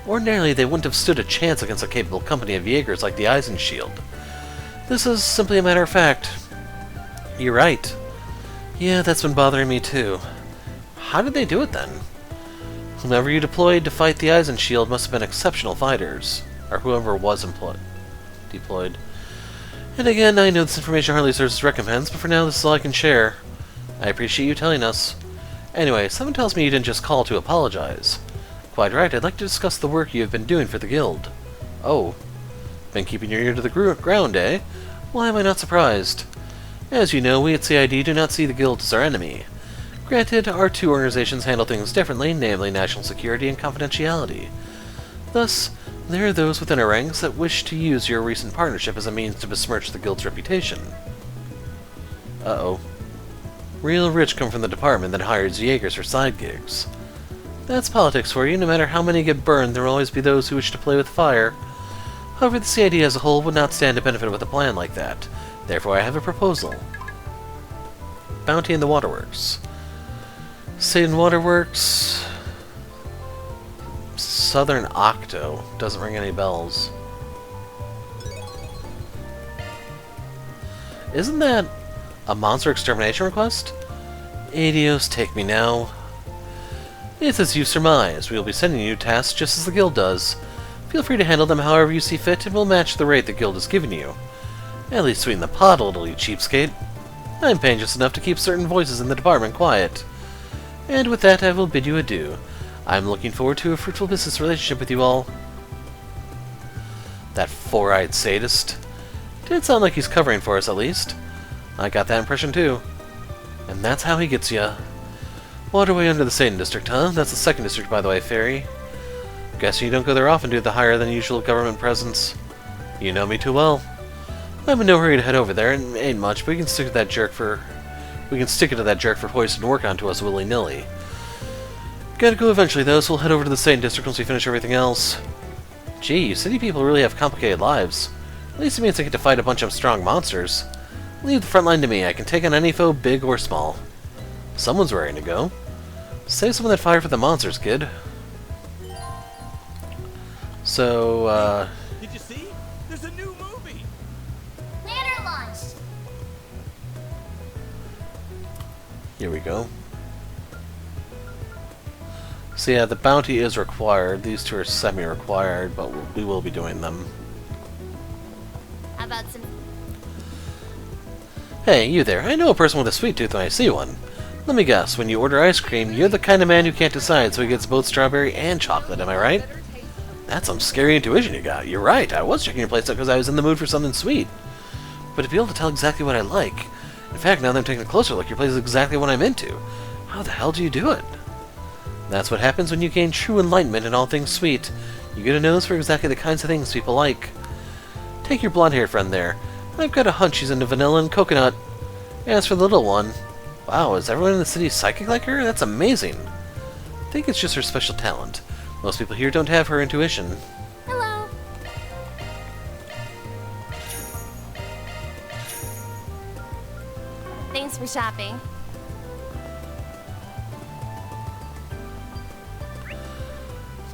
Ordinarily, they wouldn't have stood a chance against a capable company of Jaegers like the Eyes and Shield. This is simply a matter of fact. You're right. Yeah, that's been bothering me too. How did they do it then? Whomever you deployed to fight the Eyes and Shield must have been exceptional fighters. Or whoever was deployed. And again, I know this information hardly serves as recompense, but for now this is all I can share. I appreciate you telling us. Anyway, someone tells me you didn't just call to apologize. Quite right, I'd like to discuss the work you have been doing for the Guild. Oh. Been keeping your ear to the ground, eh? Why am I not surprised? As you know, we at CID do not see the Guild as our enemy. Granted, our two organizations handle things differently, namely national security and confidentiality. Thus, there are those within our ranks that wish to use your recent partnership as a means to besmirch the Guild's reputation. Uh-oh. Real rich come from the department that hires Jaegers for side gigs. That's politics for you. No matter how many get burned, there will always be those who wish to play with fire. However, the CID as a whole would not stand to benefit with a plan like that. Therefore, I have a proposal. Bounty in the Waterworks. Satan Waterworks... Southern Octo. Doesn't ring any bells. Isn't that a monster extermination request? Adios, take me now. It's as you surmise. We will be sending you tasks just as the guild does. Feel free to handle them however you see fit, and we'll match the rate the guild has given you. At least sweeten the pot a little, you cheapskate. I'm paying just enough to keep certain voices in the department quiet. And with that, I will bid you adieu. I'm looking forward to a fruitful business relationship with you all. That four-eyed sadist. Did sound like he's covering for us, at least. I got that impression, too. And that's how he gets ya. Waterway under the Satan District, huh? That's the second district, by the way, Fairy. Guessing you don't go there often due to the higher-than-usual government presence. You know me too well. I'm in no hurry to head over there, and ain't much, but we can stick to that jerk for... We can stick it to that jerk for hoisting work onto us willy-nilly. Gotta go eventually, though, so we'll head over to the Satan District once we finish everything else. Gee, city people really have complicated lives. At least it means I get to fight a bunch of strong monsters. Leave the front line to me. I can take on any foe, big or small. Someone's raring to go. Save some of that fire for the monsters, kid. So, Did you see? There's a new movie! Planner launched! Here we go. So yeah, the bounty is required. These two are semi-required, but we will be doing them. How about some... Hey, you there. I know a person with a sweet tooth when I see one. Let me guess, when you order ice cream, you're the kind of man who can't decide, so he gets both strawberry and chocolate, am I right? That's some scary intuition you got. You're right, I was checking your place out because I was in the mood for something sweet. But to be able to tell exactly what I like... In fact, now that I'm taking a closer look, your place is exactly what I'm into. How the hell do you do it? That's what happens when you gain true enlightenment in all things sweet. You get a nose for exactly the kinds of things people like. Take your blonde-haired friend there. I've got a hunch she's into vanilla and coconut. As for the little one... Wow, is everyone in the city psychic like her? That's amazing. I think it's just her special talent. Most people here don't have her intuition. Hello. Thanks for shopping.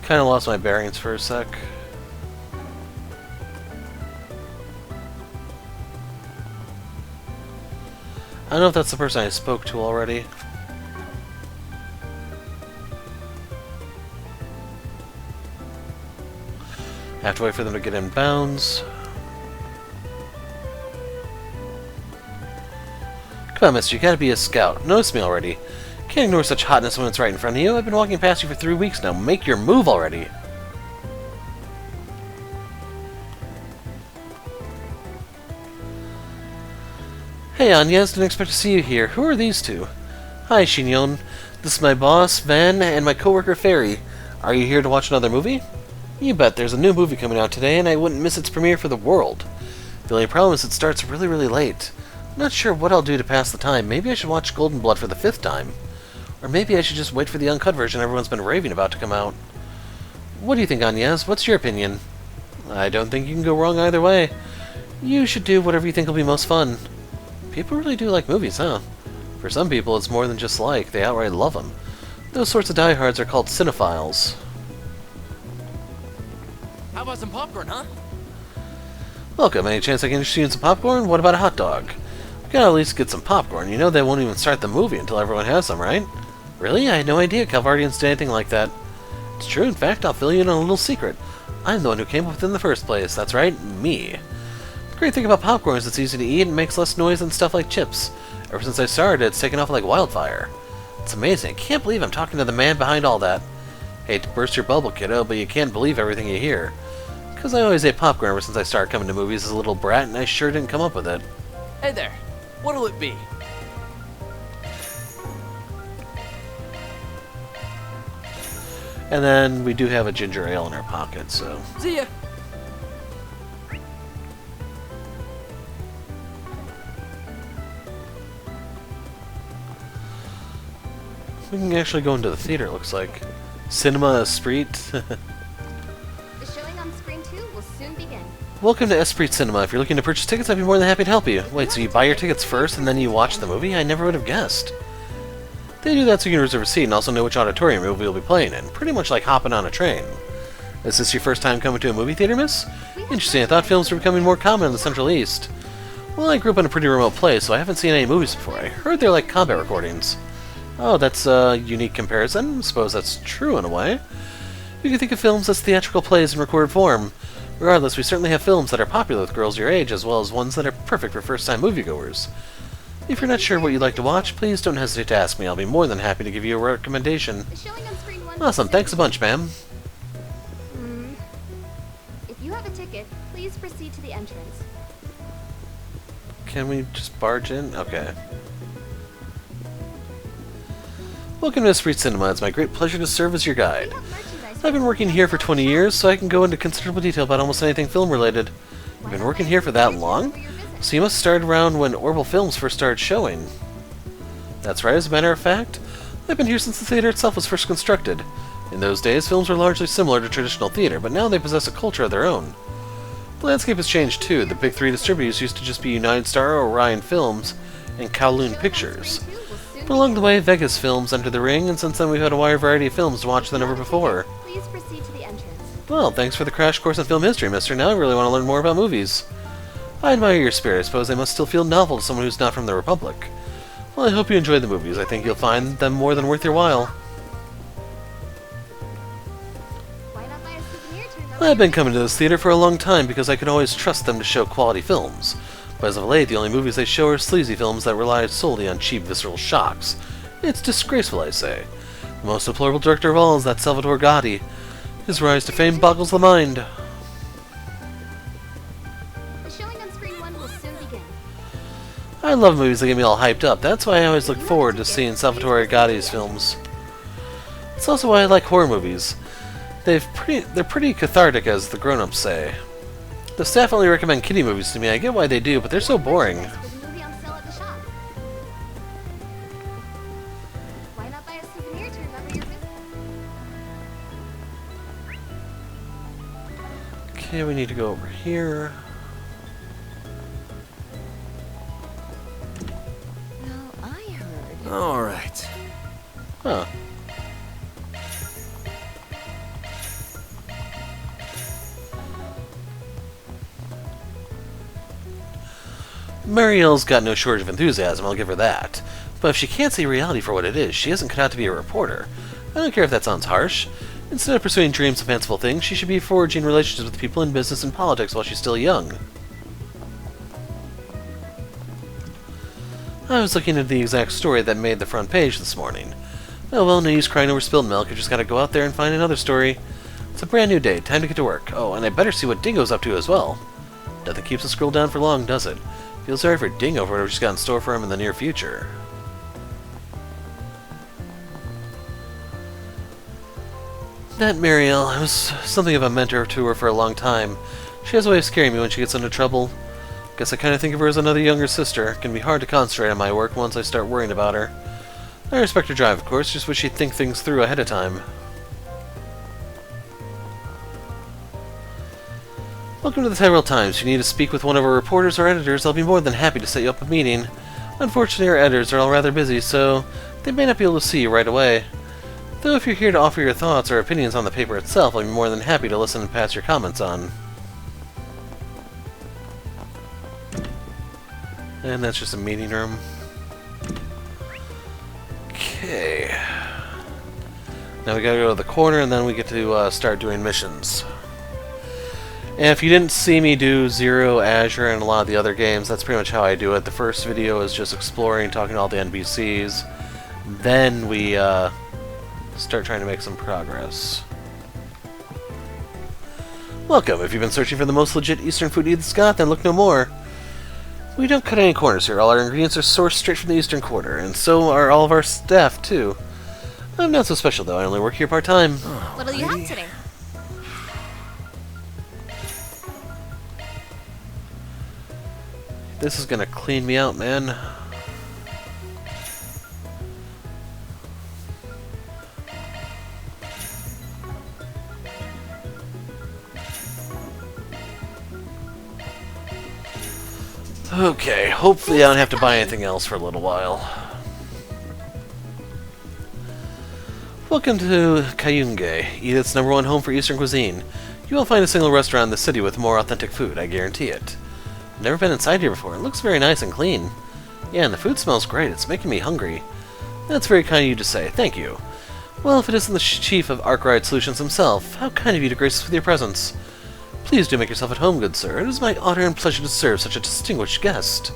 Kind of lost my bearings for a sec. I don't know if that's the person I spoke to already. Have to wait for them to get in bounds. Come on, mister, you gotta be a scout. Notice me already. Can't ignore such hotness when it's right in front of you. I've been walking past you for 3 weeks now. Make your move already. Hey, Agnes, didn't expect to see you here. Who are these two? Hi, Shinyon. This is my boss, Van, and my coworker, Fairy. Are you here to watch another movie? You bet. There's a new movie coming out today, and I wouldn't miss its premiere for the world. The only problem is it starts really, really late. I'm not sure what I'll do to pass the time. Maybe I should watch Golden Blood for the 5th time. Or maybe I should just wait for the uncut version everyone's been raving about to come out. What do you think, Agnes? What's your opinion? I don't think you can go wrong either way. You should do whatever you think will be most fun. People really do like movies, huh? For some people, it's more than just like. They outright love them. Those sorts of diehards are called cinephiles. How about some popcorn, huh? Welcome. Any chance I can interest you in some popcorn? What about a hot dog? We gotta at least get some popcorn. You know they won't even start the movie until everyone has some, right? Really? I had no idea Calvardians did anything like that. It's true. In fact, I'll fill you in on a little secret. I'm the one who came up with it in the first place. That's right, me. The great thing about popcorn is it's easy to eat and makes less noise than stuff like chips. Ever since I started, it's taken off like wildfire. It's amazing. I can't believe I'm talking to the man behind all that. Hate to burst your bubble, kiddo, but you can't believe everything you hear. Because I always ate popcorn ever since I started coming to movies as a little brat, and I sure didn't come up with it. Hey there. What'll it be? And then we do have a ginger ale in our pocket, so... See ya. We can actually go into the theater, it looks like. Cinema Esprit. The showing on screen 2 will soon begin. Welcome to Esprit Cinema. If you're looking to purchase tickets, I'd be more than happy to help you. Wait, so you buy your tickets first and then you watch the movie? I never would have guessed. They do that so you can reserve a seat and also know which auditorium movie you'll be playing in. Pretty much like hopping on a train. Is this your first time coming to a movie theater, miss? Interesting, I thought films were becoming more common in the Central East. Well, I grew up in a pretty remote place, so I haven't seen any movies before. I heard they're like combat recordings. Oh, that's a unique comparison. I suppose that's true in a way. You can think of films as theatrical plays in recorded form. Regardless, we certainly have films that are popular with girls your age, as well as ones that are perfect for first-time moviegoers. If you're not sure what you'd like to watch, please don't hesitate to ask me. I'll be more than happy to give you a recommendation. Awesome, thanks a bunch, ma'am. If you have a ticket, please proceed to the entrance. Can we just barge in? Okay. Welcome to Esprit Cinema. It's my great pleasure to serve as your guide. I've been working here for 20 years, so I can go into considerable detail about almost anything film-related. You've been working here for that long? So you must have started around when Orbital Films first started showing. That's right, as a matter of fact. I've been here since the theater itself was first constructed. In those days, films were largely similar to traditional theater, but now they possess a culture of their own. The landscape has changed too. The big three distributors used to just be United Star, Orion Films, and Kowloon Pictures. But along the way, Vegas Films entered the ring, and since then we've had a wider variety of films to watch than ever before. Please proceed to the entrance. Well, thanks for the crash course in film history, mister. Now I really want to learn more about movies. I admire your spirit. I suppose they must still feel novel to someone who's not from the Republic. Well, I hope you enjoy the movies. I think you'll find them more than worth your while. I've been coming to this theater for a long time because I can always trust them to show quality films. But as of late, the only movies they show are sleazy films that rely solely on cheap visceral shocks. It's disgraceful, I say. The most deplorable director of all is that Salvatore Gatti. His rise to fame boggles the mind. I love movies that get me all hyped up. That's why I always look forward to seeing Salvatore Gatti's films. It's also why I like horror movies. They're pretty cathartic, as the grown-ups say. The staff only recommend kiddie movies to me. I get why they do, but they're so boring. Why not buy a souvenir to remember your visit? Okay, we need to go over here. All right. Huh. Marielle's got no shortage of enthusiasm, I'll give her that. But if she can't see reality for what it is, she isn't cut out to be a reporter. I don't care if that sounds harsh. Instead of pursuing dreams and fanciful things, she should be forging relationships with people in business and politics while she's still young. I was looking at the exact story that made the front page this morning. Oh well, no use crying over spilled milk. I just gotta go out there and find another story. It's a brand new day. Time to get to work. Oh, and I better see what Dingo's up to as well. Nothing keeps us scrolled down for long, does it? Feel sorry for Dingo for whatever she's got in store for him in the near future. That Marielle was something of a mentor to her for a long time. She has a way of scaring me when she gets into trouble. Guess I kind of think of her as another younger sister. It can be hard to concentrate on my work once I start worrying about her. I respect her drive, of course, just wish she'd think things through ahead of time. Welcome to the Tyrell Times. If you need to speak with one of our reporters or editors, I'll be more than happy to set you up a meeting. Unfortunately, our editors are all rather busy, so they may not be able to see you right away. Though if you're here to offer your thoughts or opinions on the paper itself, I'll be more than happy to listen and pass your comments on. And that's just a meeting room. Okay. Now we gotta go to the corner, and then we get to start doing missions. And if you didn't see me do Zero, Azure, and a lot of the other games, that's pretty much how I do it. The first video is just exploring, talking to all the NPCs. Then we start trying to make some progress. Welcome. If you've been searching for the most legit Eastern food to eat in Scott, then look no more. We don't cut any corners here. All our ingredients are sourced straight from the Eastern Quarter, and so are all of our staff, too. I'm not so special, though. I only work here part-time. What'll you have today? This is gonna clean me out, man. Okay, hopefully I don't have to buy anything else for a little while. Welcome to Heiyue, Edith's #1 home for Eastern cuisine. You won't find a single restaurant in the city with more authentic food, I guarantee it. I've never been inside here before. It looks very nice and clean. Yeah, and the food smells great. It's making me hungry. That's very kind of you to say. Thank you. Well, if it isn't the chief of Arkwright Solutions himself, how kind of you to grace us with your presence. Please do make yourself at home, good sir. It is my honor and pleasure to serve such a distinguished guest.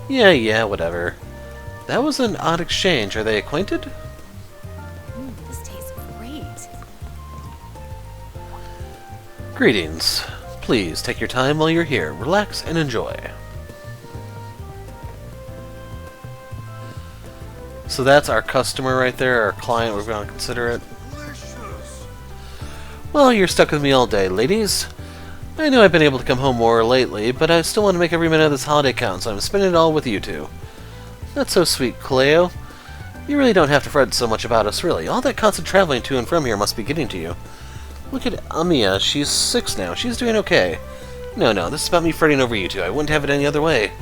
Yeah, whatever. That was an odd exchange. Are they acquainted? This tastes great. Greetings. Please take your time while you're here. Relax and enjoy. So that's our customer right there, our client. We're going to consider it. Well, you're stuck with me all day, ladies. I know I've been able to come home more lately, but I still want to make every minute of this holiday count, so I'm spending it all with you two. That's so sweet, Cleo. You really don't have to fret so much about us, really. All that constant traveling to and from here must be getting to you. Look at Amiya. She's 6 now. She's doing okay. No, this is about me fretting over you two. I wouldn't have it any other way.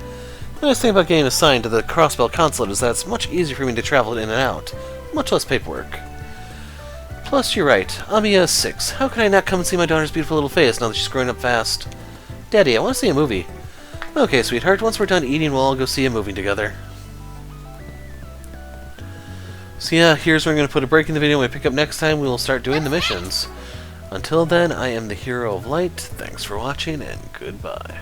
The nice thing about getting assigned to the Crossbelt Consulate is that it's much easier for me to travel in and out. Much less paperwork. Plus, you're right. Amiya is 6. How can I not come and see my daughter's beautiful little face now that she's growing up fast? Daddy, I want to see a movie. Okay, sweetheart. Once we're done eating, we'll all go see a movie together. So yeah, here's where I'm going to put a break in the video. When we pick up next time, we will start doing the missions. Until then, I am the Hero of Light. Thanks for watching, and goodbye.